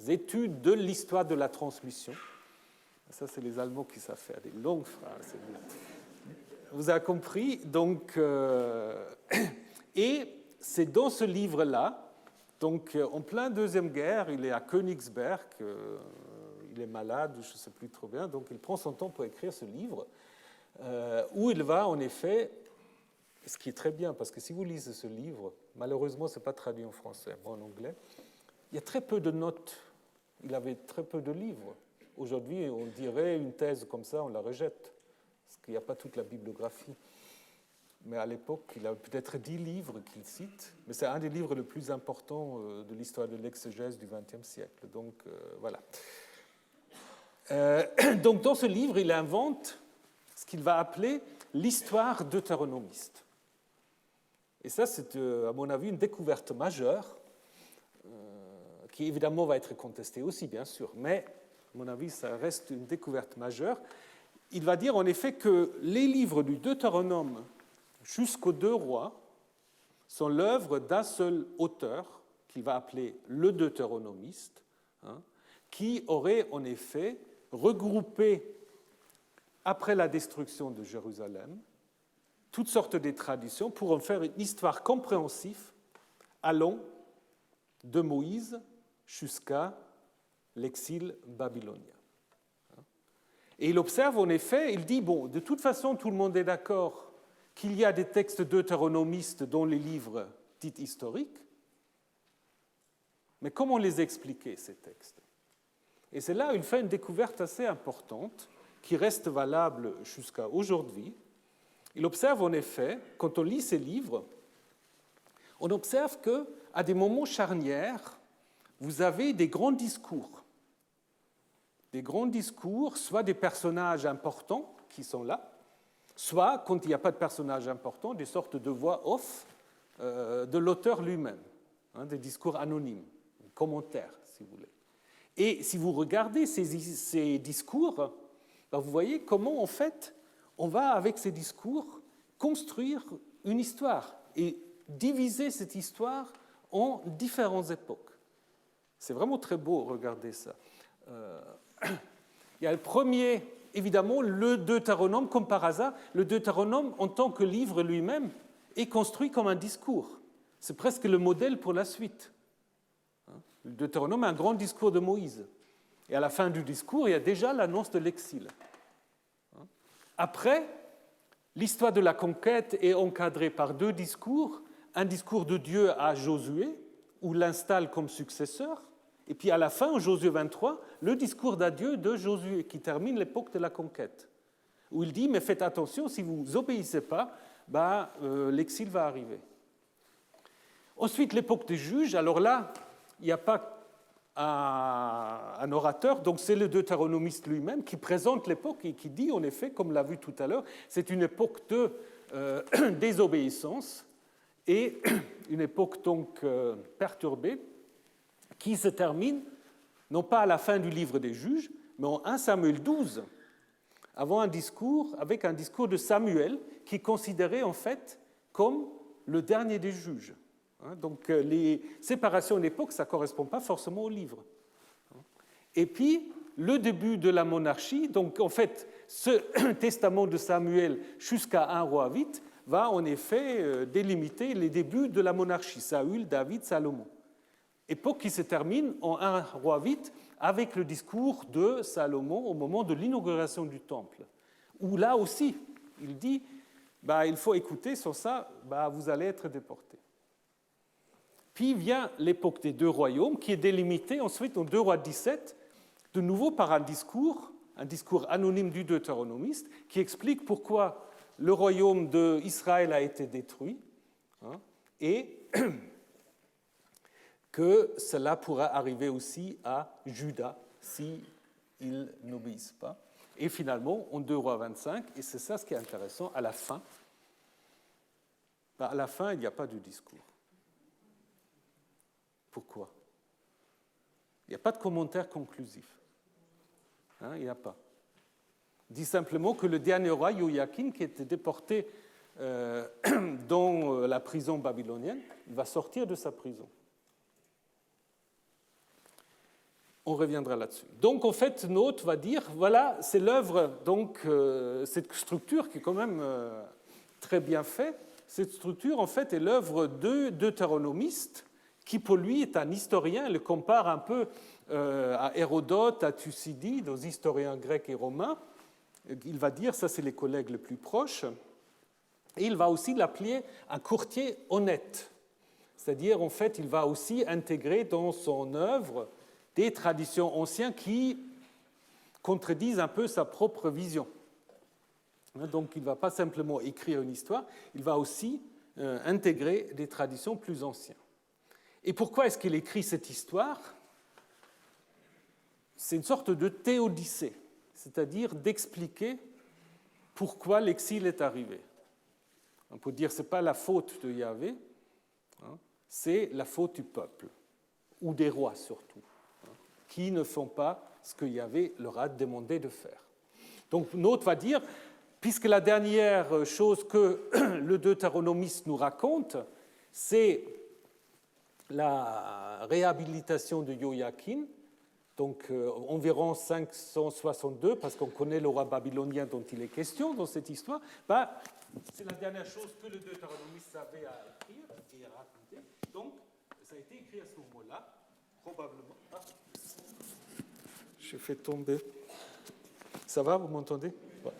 études de l'histoire de la transmission. Ça, c'est les Allemands qui savent faire des longues phrases. Vous avez compris. Donc, et c'est dans ce livre-là, donc en plein Deuxième Guerre, il est à Königsberg, il est malade, je ne sais plus trop bien, donc il prend son temps pour écrire ce livre, où il va en effet, ce qui est très bien, parce que si vous lisez ce livre, malheureusement, ce n'est pas traduit en français, mais en anglais, il y a très peu de notes, il avait très peu de livres. Aujourd'hui, on dirait une thèse comme ça, on la rejette, parce qu'il n'y a pas toute la bibliographie. Mais à l'époque, il a peut-être 10 livres qu'il cite, mais c'est un des livres les plus importants de l'histoire de l'exégèse du XXe siècle. Donc, voilà. Donc, dans ce livre, il invente ce qu'il va appeler l'histoire deutéronomiste. Et ça, c'est, à mon avis, une découverte majeure, qui évidemment va être contestée aussi, bien sûr, mais, à mon avis, ça reste une découverte majeure. Il va dire, en effet, que les livres du Deutéronome jusqu'aux 2 rois sont l'œuvre d'un seul auteur, qu'il va appeler le deutéronomiste, qui aurait en effet regroupé, après la destruction de Jérusalem, toutes sortes de traditions pour en faire une histoire compréhensive allant de Moïse jusqu'à l'exil babylonien. Et il observe en effet, il dit, bon, de toute façon, tout le monde est d'accord qu'il y a des textes deutéronomistes dans les livres dits historiques, mais comment les expliquer, ces textes? Et c'est là où il fait une découverte assez importante, qui reste valable jusqu'à aujourd'hui. Il observe en effet, quand on lit ces livres, on observe qu'à des moments charnières, vous avez des grands discours. Des grands discours, soit des personnages importants qui sont là, soit, quand il n'y a pas de personnages importants, des sortes de voix off de l'auteur lui-même, des discours anonymes, commentaires, si vous voulez. Et si vous regardez ces discours, ben vous voyez comment, en fait, on va, avec ces discours, construire une histoire et diviser cette histoire en différentes époques. C'est vraiment très beau, regardez ça. Il y a le premier, évidemment, le Deutéronome, comme par hasard. Le Deutéronome, en tant que livre lui-même, est construit comme un discours. C'est presque le modèle pour la suite. Le Deutéronome est un grand discours de Moïse. Et à la fin du discours, il y a déjà l'annonce de l'exil. Après, l'histoire de la conquête est encadrée par deux discours. Un discours de Dieu à Josué, où il l'installe comme successeur, et puis à la fin, en Josué 23, le discours d'adieu de Josué, qui termine l'époque de la conquête, où il dit, mais faites attention, si vous n'obéissez pas, l'exil va arriver. Ensuite, l'époque des juges, alors là, il n'y a pas un orateur, donc c'est le deutéronomiste lui-même qui présente l'époque et qui dit, en effet, comme l'a vu tout à l'heure, c'est une époque de désobéissance et une époque donc perturbée, qui se termine, non pas à la fin du livre des juges, mais en 1 Samuel 12, avec un discours de Samuel, qui est considéré en fait comme le dernier des juges. Donc les séparations d'époque, ça ne correspond pas forcément au livre. Et puis, le début de la monarchie, donc en fait, ce testament de Samuel jusqu'à 1 roi 8 va en effet délimiter les débuts de la monarchie, Saül, David, Salomon. Époque qui se termine en 1 roi 8 avec le discours de Salomon au moment de l'inauguration du temple, où là aussi, il dit, il faut écouter, sans ça, vous allez être déportés. Puis vient l'époque des deux royaumes, qui est délimitée ensuite en 2 rois 17, de nouveau par un discours anonyme du deutéronomiste, qui explique pourquoi le royaume d'Israël a été détruit, et que cela pourra arriver aussi à Juda s'ils n'obéissent pas. Et finalement, en 2 rois 25, et c'est ça ce qui est intéressant, à la fin, il n'y a pas de discours. Pourquoi? Il n'y a pas de commentaire conclusif. Il n'y a pas. Il dit simplement que le dernier roi, Joachim, qui était déporté dans la prison babylonienne, il va sortir de sa prison. On reviendra là-dessus. Donc, en fait, Note va dire, voilà, c'est l'œuvre, donc, cette structure qui est quand même très bien faite. Cette structure, en fait, est l'œuvre de deutéronomistes qui, pour lui, est un historien, le compare un peu à Hérodote, à Thucydide, aux historiens grecs et romains. Il va dire, ça, c'est les collègues les plus proches. Et il va aussi l'appeler un courtier honnête. C'est-à-dire, en fait, il va aussi intégrer dans son œuvre des traditions anciennes qui contredisent un peu sa propre vision. Donc, il ne va pas simplement écrire une histoire, il va aussi intégrer des traditions plus anciennes. Et pourquoi est-ce qu'il écrit cette histoire? C'est une sorte de théodicée, c'est-à-dire d'expliquer pourquoi l'exil est arrivé. On peut dire que ce n'est pas la faute de Yahvé, c'est la faute du peuple, ou des rois surtout, qui ne font pas ce que Yahvé leur a demandé de faire. Donc, Note va dire, puisque la dernière chose que le deutéronomiste nous raconte, c'est la réhabilitation de Joachim, Donc environ 562, parce qu'on connaît le roi babylonien dont il est question dans cette histoire, c'est la dernière chose que le deutéronomiste savait à écrire et à raconter. Donc ça a été écrit à ce moment-là, probablement. Je fais tomber. Ça va, vous m'entendez? Ouais.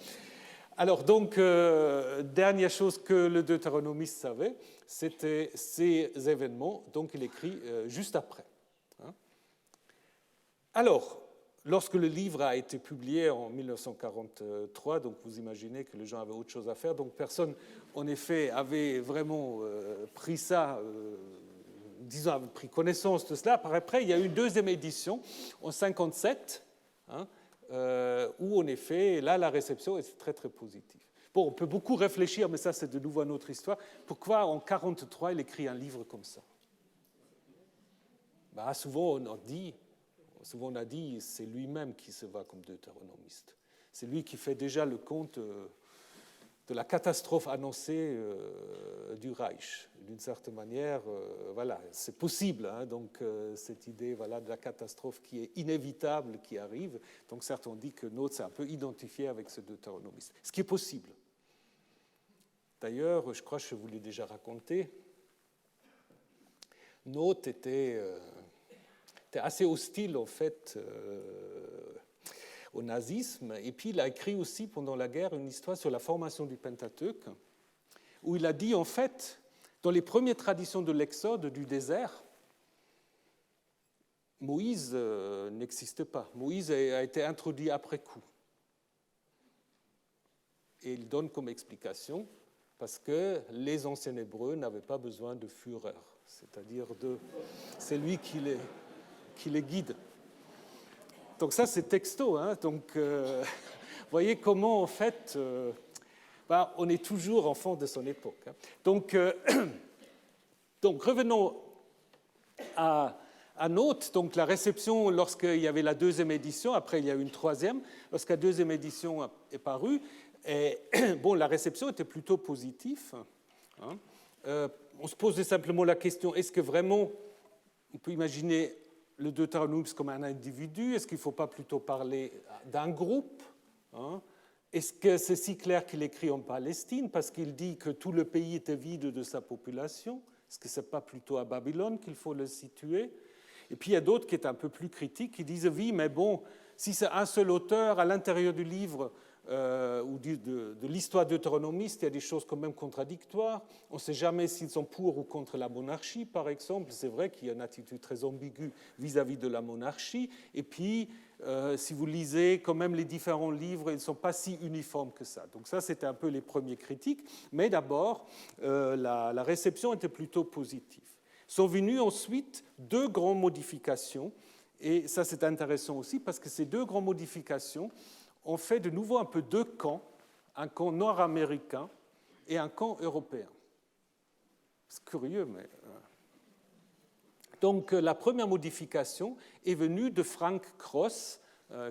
Alors, donc, dernière chose que le deutéronomiste savait, c'était ces événements, donc il écrit juste après. Alors, lorsque le livre a été publié en 1943, donc vous imaginez que les gens avaient autre chose à faire, donc personne, en effet, avait vraiment pris ça, disons, avait pris connaissance de cela. Après, il y a eu une deuxième édition en 1957, où, en effet, là, la réception est très, très positive. Bon, on peut beaucoup réfléchir, mais ça, c'est de nouveau une autre histoire. Pourquoi, en 1943, il écrit un livre comme ça? Souvent, on a dit, c'est lui-même qui se voit comme deutéronomiste. C'est lui qui fait déjà le compte de la catastrophe annoncée du Reich. D'une certaine manière, voilà, c'est possible. Donc, cette idée de la catastrophe qui est inévitable, qui arrive. Donc, certains ont dit que Note s'est un peu identifié avec ce deutéronomiste. Ce qui est possible. D'ailleurs, je crois que je vous l'ai déjà raconté, Note était assez hostile, en fait, au nazisme. Et puis, il a écrit aussi, pendant la guerre, une histoire sur la formation du Pentateuque, où il a dit, en fait, dans les premières traditions de l'Exode, du désert, Moïse n'existe pas. Moïse a été introduit après coup. Et il donne comme explication, parce que les anciens Hébreux n'avaient pas besoin de Führer, c'est-à-dire c'est lui qui les guide. Donc ça, c'est texto. Donc, vous voyez comment, en fait, on est toujours enfant de son époque. Donc revenons à Note. Donc, la réception, lorsqu'il y avait la deuxième édition, après il y a eu une troisième, lorsque la deuxième édition est parue, la réception était plutôt positive. On se posait simplement la question, est-ce que vraiment, on peut imaginer le deutéronomiste comme un individu? Est-ce qu'il ne faut pas plutôt parler d'un groupe? Est-ce que c'est si clair qu'il écrit en Palestine parce qu'il dit que tout le pays était vide de sa population? Est-ce que ce n'est pas plutôt à Babylone qu'il faut le situer? Et puis il y a d'autres qui étaient un peu plus critiques, qui disent oui, mais bon, si c'est un seul auteur à l'intérieur du livre ou de l'histoire deutéronomiste, il y a des choses quand même contradictoires. On ne sait jamais s'ils sont pour ou contre la monarchie, par exemple. C'est vrai qu'il y a une attitude très ambiguë vis-à-vis de la monarchie. Et puis, si vous lisez quand même les différents livres, ils ne sont pas si uniformes que ça. Donc ça, c'était un peu les premiers critiques. Mais d'abord, la réception était plutôt positive. Sont venues ensuite deux grandes modifications. Et ça, c'est intéressant aussi, parce que ces deux grandes modifications ont fait de nouveau un peu deux camps, un camp nord-américain et un camp européen. C'est curieux, mais... Donc, la première modification est venue de Frank Cross,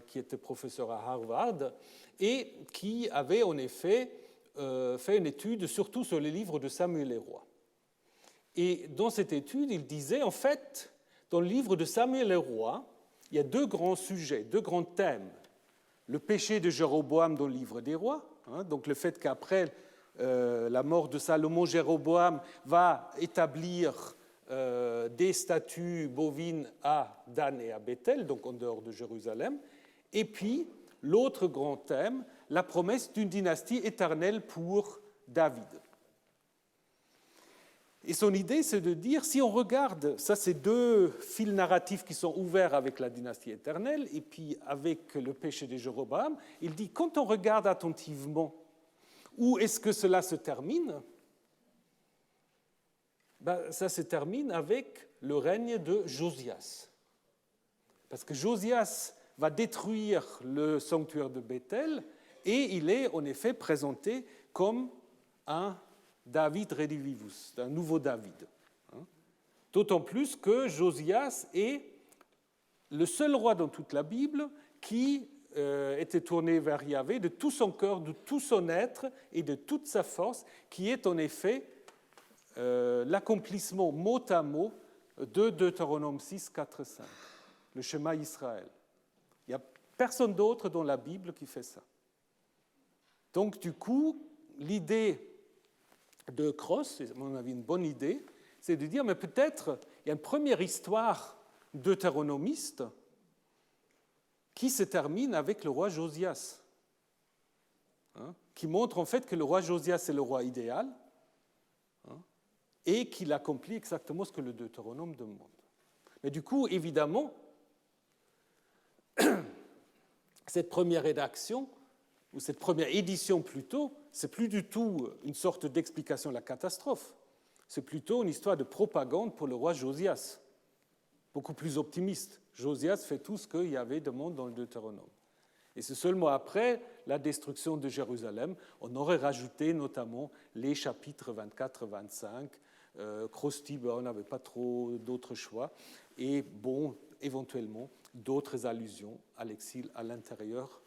qui était professeur à Harvard, et qui avait en effet fait une étude surtout sur les livres de Samuel et Rois. Et dans cette étude, il disait, en fait, dans le livre de Samuel et Rois, il y a deux grands sujets, deux grands thèmes. Le péché de Jéroboam dans le livre des rois, donc le fait qu'après la mort de Salomon, Jéroboam va établir des statues bovines à Dan et à Bethel, donc en dehors de Jérusalem. Et puis, l'autre grand thème, la promesse d'une dynastie éternelle pour David. Et son idée, c'est de dire, si on regarde, ça c'est deux fils narratifs qui sont ouverts avec la dynastie éternelle et puis avec le péché de Jéroboam, il dit, quand on regarde attentivement où est-ce que cela se termine, ça se termine avec le règne de Josias. Parce que Josias va détruire le sanctuaire de Bethel et il est en effet présenté comme un David redivivus, un nouveau David. D'autant plus que Josias est le seul roi dans toute la Bible qui était tourné vers Yahvé de tout son cœur, de tout son être et de toute sa force, qui est en effet l'accomplissement mot à mot de Deutéronome 6, 4, 5. le Shema Israël. Il n'y a personne d'autre dans la Bible qui fait ça. Donc, du coup, l'idée de Cross, c'est à mon avis une bonne idée, c'est de dire, mais peut-être il y a une première histoire deutéronomiste qui se termine avec le roi Josias, qui montre en fait que le roi Josias est le roi idéal et qu'il accomplit exactement ce que le Deutéronome demande. Mais du coup, évidemment, cette première rédaction, ou cette première édition plutôt, c'est plus du tout une sorte d'explication de la catastrophe. C'est plutôt une histoire de propagande pour le roi Josias, beaucoup plus optimiste. Josias fait tout ce qu'il y avait de monde dans le Deutéronome. Et c'est seulement après la destruction de Jérusalem, on aurait rajouté notamment les chapitres 24-25. Krusty n'avait pas trop d'autres choix. Et bon, éventuellement, d'autres allusions à l'exil à l'intérieur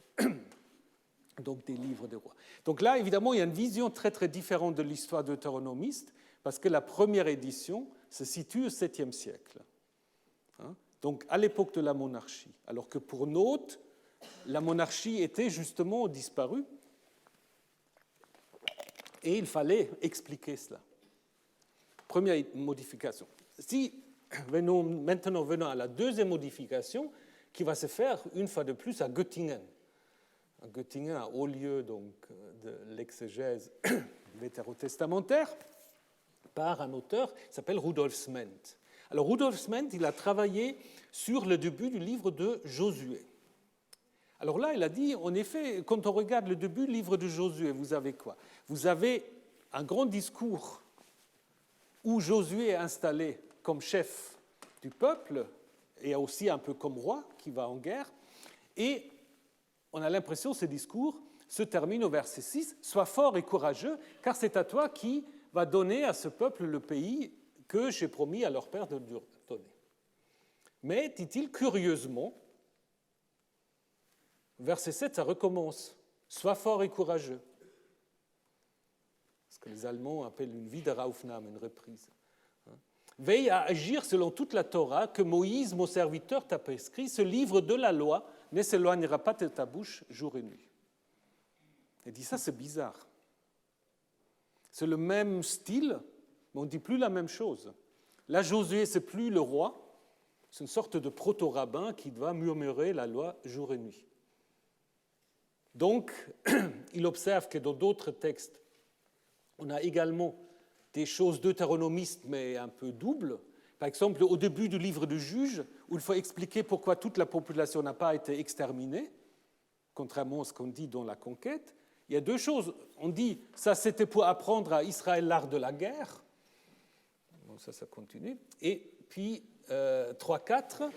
donc des livres des rois. Donc là, évidemment, il y a une vision très, très différente de l'histoire deutéronomiste, parce que la première édition se situe au 7e siècle. Donc à l'époque de la monarchie. Alors que pour Note, la monarchie était justement disparue, et il fallait expliquer cela. Première modification. Si maintenant venons à la deuxième modification, qui va se faire une fois de plus à Göttingen. Göttingen, un haut lieu donc, de l'exégèse vétérotestamentaire, par un auteur qui s'appelle Rudolf Sment. Alors Rudolf Sment, il a travaillé sur le début du livre de Josué. Alors là, il a dit, en effet, quand on regarde le début du livre de Josué, vous avez quoi? Vous avez un grand discours où Josué est installé comme chef du peuple et aussi un peu comme roi qui va en guerre, et on a l'impression que ce discours se termine au verset 6, « Sois fort et courageux, car c'est à toi qui va donner à ce peuple le pays que j'ai promis à leur père de lui donner. » Mais, dit-il, curieusement, verset 7, ça recommence, « Sois fort et courageux. » Ce que les Allemands appellent une Wiederaufnahme, une reprise. Veille à agir selon toute la Torah que Moïse, mon serviteur, t'a prescrit. Ce livre de la loi ne s'éloignera pas de ta bouche jour et nuit. Il dit ça, c'est bizarre. C'est le même style, mais on ne dit plus la même chose. Là, Josué, ce n'est plus le roi, c'est une sorte de proto-rabbin qui doit murmurer la loi jour et nuit. Donc, il observe que dans d'autres textes, on a également des choses deutéronomistes, mais un peu doubles. Par exemple, au début du livre du Juge, où il faut expliquer pourquoi toute la population n'a pas été exterminée, contrairement à ce qu'on dit dans la conquête, il y a deux choses. On dit, ça c'était pour apprendre à Israël l'art de la guerre. Bon, ça continue. Et puis, 3-4,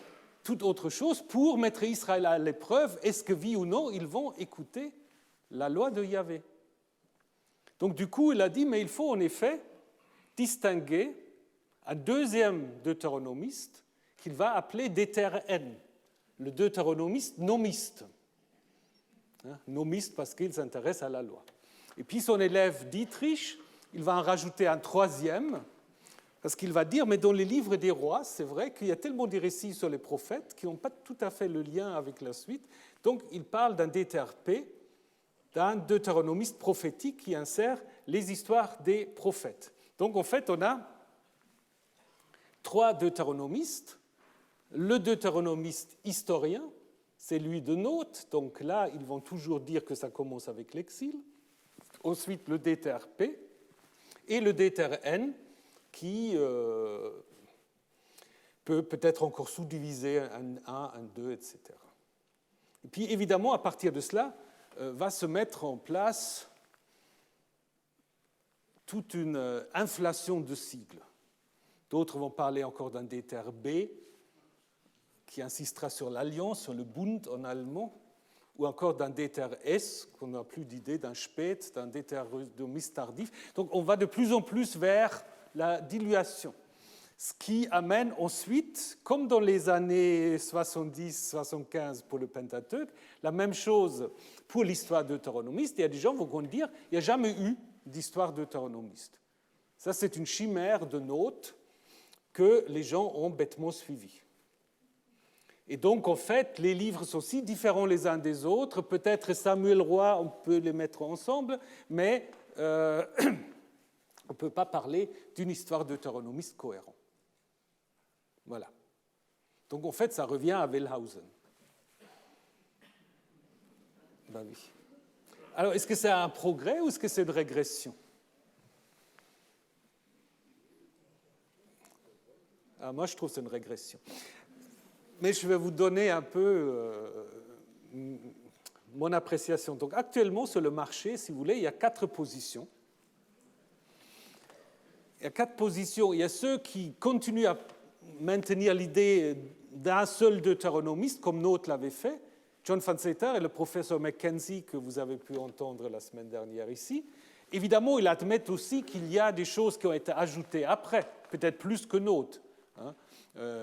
toute autre chose, pour mettre Israël à l'épreuve, est-ce que oui ou non, ils vont écouter la loi de Yahvé. Donc du coup, il a dit, mais il faut en effet distinguer un deuxième deutéronomiste qu'il va appeler Déter-N, le deutéronomiste nomiste. Nomiste parce qu'il s'intéresse à la loi. Et puis son élève Dietrich, il va en rajouter un troisième, parce qu'il va dire, mais dans les livres des rois, c'est vrai qu'il y a tellement de récits sur les prophètes qui n'ont pas tout à fait le lien avec la suite. Donc il parle d'un Déter-P, d'un deutéronomiste prophétique qui insère les histoires des prophètes. Donc en fait, on a trois deutéronomistes. Le deutéronomiste historien, c'est lui de Note, donc là, ils vont toujours dire que ça commence avec l'exil. Ensuite, le Déter-P et le Déter-N, qui peut peut-être encore sous-diviser un 1, un 2, etc. Et puis, évidemment, à partir de cela, va se mettre en place toute une inflation de sigles. D'autres vont parler encore d'un Déter-B, qui insistera sur l'alliance, sur le Bund en allemand, ou encore d'un Déter-S, qu'on n'a plus d'idée, d'un Spät, d'un Deutéronomiste tardif. Donc on va de plus en plus vers la dilution, ce qui amène ensuite, comme dans les années 70-75 pour le Pentateuque, la même chose pour l'histoire deutéronomiste. Il y a des gens qui vont dire qu'il n'y a jamais eu d'histoire deutéronomiste. Ça, c'est une chimère de Note que les gens ont bêtement suivie. Et donc, en fait, les livres sont si différents les uns des autres. Peut-être Samuel Roy, on peut les mettre ensemble, mais on ne peut pas parler d'une histoire deutéronomiste cohérente. Voilà. Donc, en fait, ça revient à Wellhausen. Ben oui. Alors, est-ce que c'est un progrès ou est-ce que c'est une régression? Moi, je trouve que c'est une régression. Mais je vais vous donner un peu mon appréciation. Donc, actuellement, sur le marché, si vous voulez, il y a 4 positions. Il y a 4 positions. Il y a ceux qui continuent à maintenir l'idée d'un seul deutéronomiste, comme Noth l'avait fait, John Van Zetter et le professeur Mackenzie, que vous avez pu entendre la semaine dernière ici. Évidemment, ils admettent aussi qu'il y a des choses qui ont été ajoutées après, peut-être plus que Noth.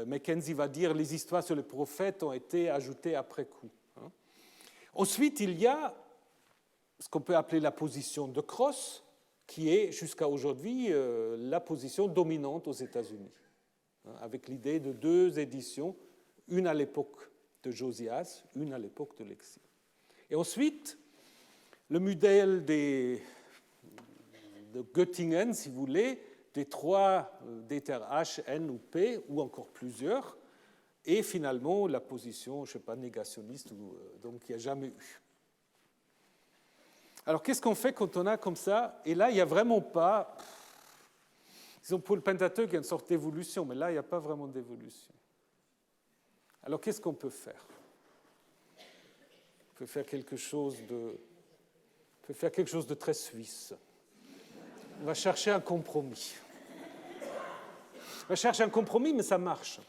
Mackenzie va dire que les histoires sur les prophètes ont été ajoutées après coup. Ensuite, il y a ce qu'on peut appeler la position de Cross, qui est jusqu'à aujourd'hui la position dominante aux États-Unis, avec l'idée de 2 éditions, une à l'époque de Josias, une à l'époque de l'exil. Et ensuite, le modèle de Göttingen, si vous voulez, des 3 d'éther H, N ou P, ou encore plusieurs, et finalement la position, je ne sais pas, négationniste, donc il n'y a jamais eu. Alors qu'est-ce qu'on fait quand on a comme ça? Et là, il n'y a vraiment pas... Disons, pour le Pentateuque, il y a une sorte d'évolution, mais là, il n'y a pas vraiment d'évolution. Alors qu'est-ce qu'on peut faire? On peut faire quelque chose de très suisse. On va chercher un compromis. On va chercher un compromis, mais ça marche.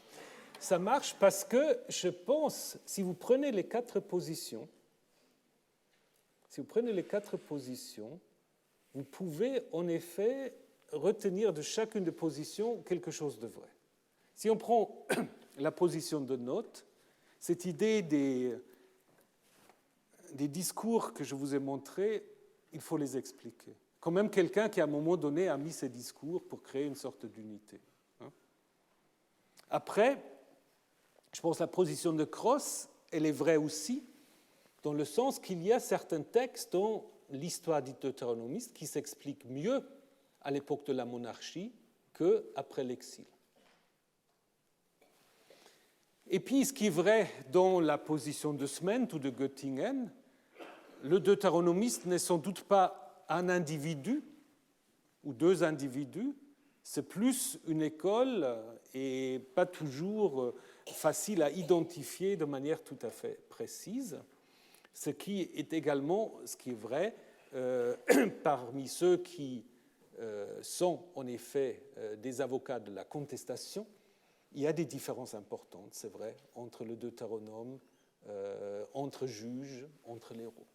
Ça marche parce que, je pense, si vous prenez les 4 positions, vous pouvez en effet retenir de chacune des positions quelque chose de vrai. Si on prend la position de Noth, cette idée des discours que je vous ai montrés, il faut les expliquer. Quand même quelqu'un qui, à un moment donné, a mis ces discours pour créer une sorte d'unité. Après, je pense que la position de Cross, elle est vraie aussi, dans le sens qu'il y a certains textes dans l'histoire dite deutéronomiste qui s'expliquent mieux à l'époque de la monarchie qu'après l'exil. Et puis, ce qui est vrai dans la position de Sment ou de Göttingen, le deutéronomiste n'est sans doute pas un individu ou 2 individus, c'est plus une école et pas toujours facile à identifier de manière tout à fait précise, ce qui est vrai parmi ceux qui sont en effet des avocats de la contestation. Il y a des différences importantes, c'est vrai, entre le Deutéronome, entre juges, entre les rois.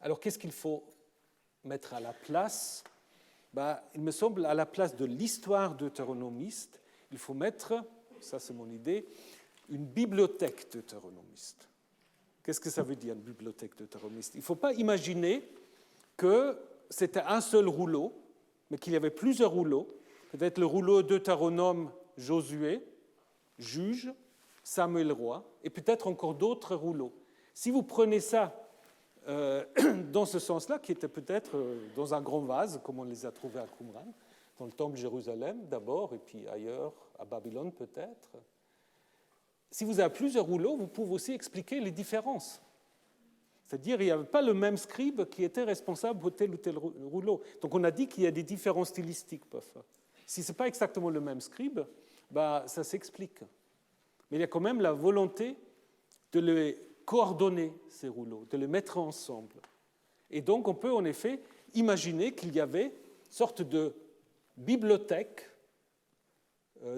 Alors, qu'est-ce qu'il faut mettre à la place? Il me semble, à la place de l'histoire deutéronomiste, il faut mettre, ça c'est mon idée, une bibliothèque deutéronomiste. Qu'est-ce que ça veut dire, une bibliothèque deutéronomiste? Il ne faut pas imaginer que c'était un seul rouleau, mais qu'il y avait plusieurs rouleaux, peut-être le rouleau Deutéronome Josué, Juge, Samuel Roi, et peut-être encore d'autres rouleaux. Si vous prenez ça dans ce sens-là, qui était peut-être dans un grand vase, comme on les a trouvés à Qumran, dans le temple de Jérusalem d'abord, et puis ailleurs, à Babylone peut-être. Si vous avez plusieurs rouleaux, vous pouvez aussi expliquer les différences. C'est-à-dire qu'il n'y avait pas le même scribe qui était responsable pour tel ou tel rouleau. Donc on a dit qu'il y a des différences stylistiques parfois. Si ce n'est pas exactement le même scribe, ça s'explique. Mais il y a quand même la volonté de les coordonner, ces rouleaux, de les mettre ensemble. Et donc on peut en effet imaginer qu'il y avait une sorte de bibliothèque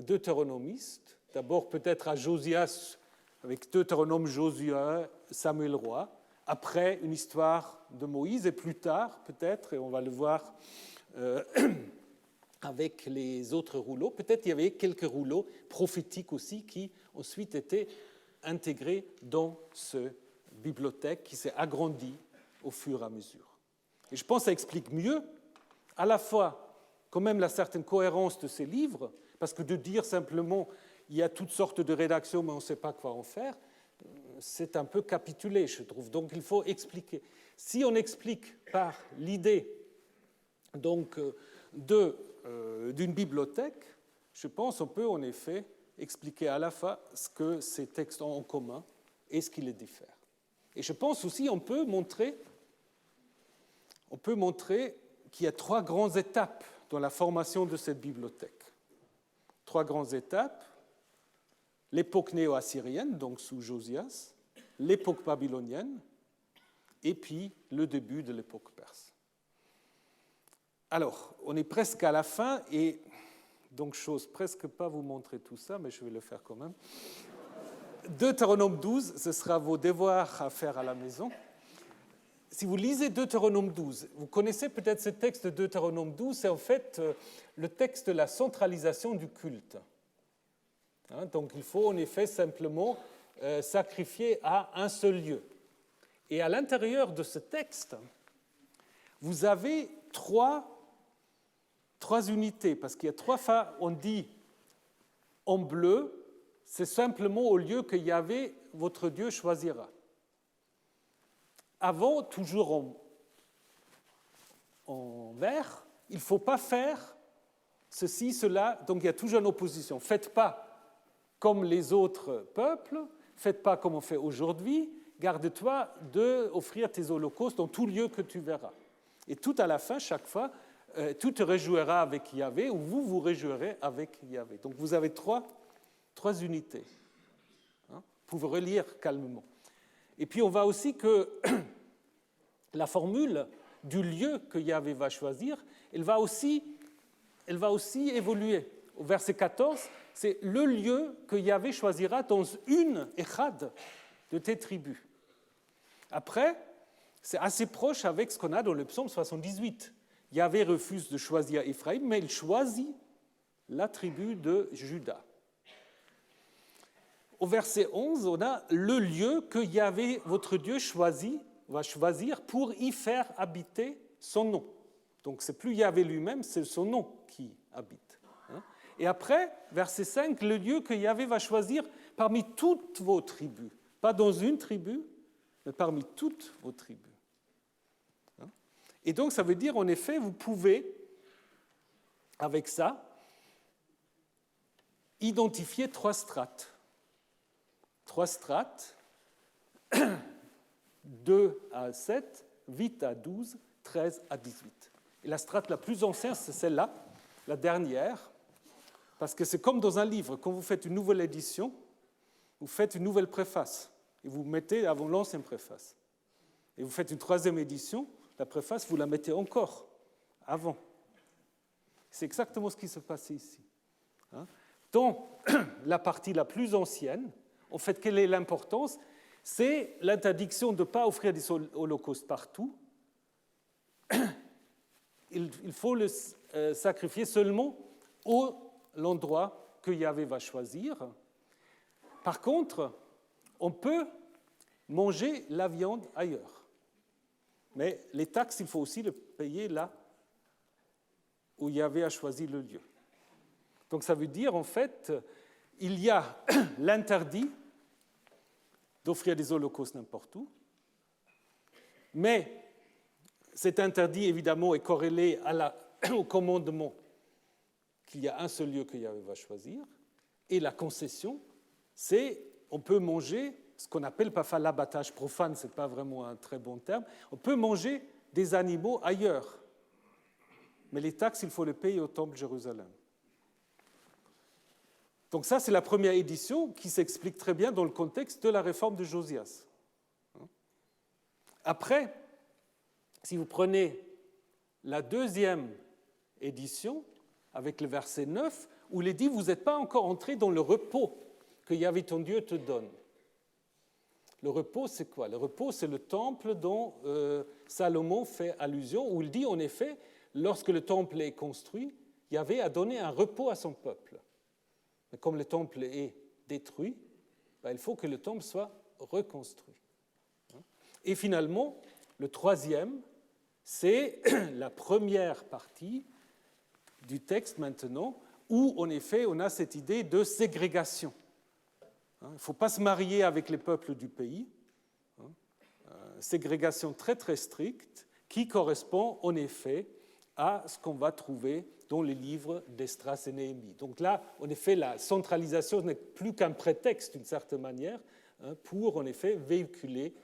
deutéronomiste, d'abord peut-être à Josias, avec Deutéronome Josué, Samuel Roi, après une histoire de Moïse, et plus tard peut-être, et on va le voir avec les autres rouleaux, peut-être il y avait quelques rouleaux prophétiques aussi qui ensuite étaient intégrés dans cette bibliothèque qui s'est agrandie au fur et à mesure. Et je pense que ça explique mieux à la fois quand même la certaine cohérence de ces livres, parce que de dire simplement il y a toutes sortes de rédactions, mais on ne sait pas quoi en faire, c'est un peu capitulé, je trouve. Donc il faut expliquer. Si on explique par l'idée donc, d'une bibliothèque, je pense qu'on peut en effet expliquer à la fois ce que ces textes ont en commun et ce qui les diffère. Et je pense aussi qu'on peut montrer qu'il y a 3 grandes étapes dans la formation de cette bibliothèque. 3 grandes étapes. L'époque néo-assyrienne, donc sous Josias, l'époque babylonienne, et puis le début de l'époque perse. Alors, on est presque à la fin, et donc je n'ose presque pas vous montrer tout ça, mais je vais le faire quand même. Deutéronome 12, ce sera vos devoirs à faire à la maison. Si vous lisez Deutéronome 12, vous connaissez peut-être ce texte de Deutéronome 12, c'est en fait le texte de la centralisation du culte. Donc il faut en effet simplement sacrifier à un seul lieu. Et à l'intérieur de ce texte, vous avez trois unités, parce qu'il y a 3 fois, on dit en bleu, c'est simplement au lieu que Yahvé, votre Dieu, choisira. Avant, toujours en vert, il ne faut pas faire ceci, cela, donc il y a toujours une opposition. Faites pas comme les autres peuples, faites pas comme on fait aujourd'hui, garde-toi d'offrir tes holocaustes dans tout lieu que tu verras. Et tout à la fin, chaque fois, tu te réjouiras avec Yahvé, ou vous vous réjouirez avec Yahvé. Donc vous avez trois unités. Vous pouvez relire calmement. Et puis on voit aussi que la formule du lieu que Yahvé va choisir, elle va aussi évoluer. Au verset 14, c'est le lieu que Yahvé choisira dans une échad de tes tribus. Après, c'est assez proche avec ce qu'on a dans le psaume 78. Yahvé refuse de choisir Éphraïm, mais il choisit la tribu de Juda. Au verset 11, on a le lieu que Yahvé, votre Dieu, va choisir pour y faire habiter son nom. Donc, ce n'est plus Yahvé lui-même, c'est son nom qui habite. Et après, verset 5, le lieu que Yahvé va choisir parmi toutes vos tribus. Pas dans une tribu, mais parmi toutes vos tribus. Et donc, ça veut dire, en effet, vous pouvez, avec ça, identifier 3 strates. 3 strates, 2 à 7, 8 à 12, 13 à 18. Et la strate la plus ancienne, c'est celle-là, la dernière, parce que c'est comme dans un livre, quand vous faites une nouvelle édition, vous faites une nouvelle préface, et vous mettez avant l'ancienne préface. Et vous faites une 3e édition, la préface, vous la mettez encore avant. C'est exactement ce qui se passe ici. Dans la partie la plus ancienne, en fait, quelle est l'importance? C'est l'interdiction de ne pas offrir des holocaustes partout. Il faut le sacrifier seulement à l'endroit que Yahvé va choisir. Par contre, on peut manger la viande ailleurs. Mais les taxes, il faut aussi les payer là où Yahvé a choisi le lieu. Donc ça veut dire, en fait, il y a l'interdit d'offrir des holocaustes n'importe où, mais cet interdit, évidemment, est corrélé au commandement qu'il y a un seul lieu que Yahvé va choisir, et la concession, c'est on peut manger ce qu'on appelle parfois l'abattage profane, ce n'est pas vraiment un très bon terme, on peut manger des animaux ailleurs, mais les taxes, il faut les payer au temple de Jérusalem. Donc ça, c'est la première édition qui s'explique très bien dans le contexte de la réforme de Josias. Après, si vous prenez la 2e édition, avec le verset 9, où il est dit « Vous n'êtes pas encore entré dans le repos que Yahvé ton Dieu te donne ». Le repos, c'est quoi? Le repos, c'est le temple dont Salomon fait allusion, où il dit en effet, lorsque le temple est construit, Yahvé a donné un repos à son peuple. Mais comme le temple est détruit, il faut que le temple soit reconstruit. Et finalement, le 3e, c'est la première partie du texte maintenant, où en effet on a cette idée de ségrégation. Il ne faut pas se marier avec les peuples du pays. Ségrégation très très stricte qui correspond en effet à ce qu'on va trouver dans les livres d'Esdras et Néhémie. Donc là, en effet, la centralisation n'est plus qu'un prétexte d'une certaine manière pour en effet véhiculer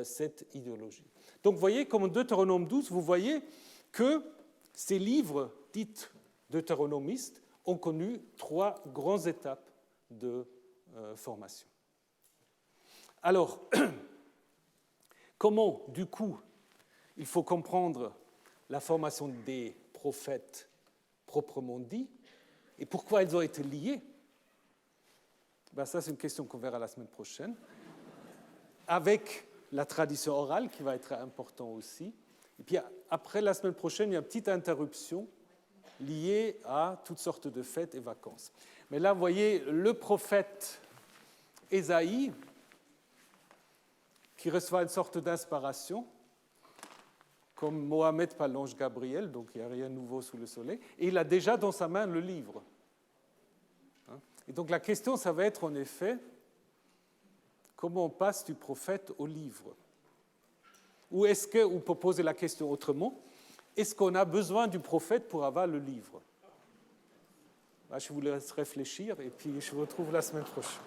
cette idéologie. Donc vous voyez, comme en Deutéronome 12, vous voyez que ces livres dits deutéronomistes ont connu 3 grandes étapes de formation. Alors, comment, du coup, il faut comprendre la formation des prophètes proprement dit et pourquoi ils ont été liés? Ça, c'est une question qu'on verra la semaine prochaine, avec la tradition orale qui va être importante aussi. Et puis après, la semaine prochaine, il y a une petite interruption liée à toutes sortes de fêtes et vacances. Mais là, vous voyez, le prophète Ésaïe, qui reçoit une sorte d'inspiration, comme Mohamed par l'ange Gabriel, donc il n'y a rien de nouveau sous le soleil, et il a déjà dans sa main le livre. Et donc la question, ça va être en effet, comment on passe du prophète au livre? Ou est-ce que, on peut poser la question autrement, est-ce qu'on a besoin du prophète pour avoir le livre? Je vous laisse réfléchir et puis je vous retrouve la semaine prochaine.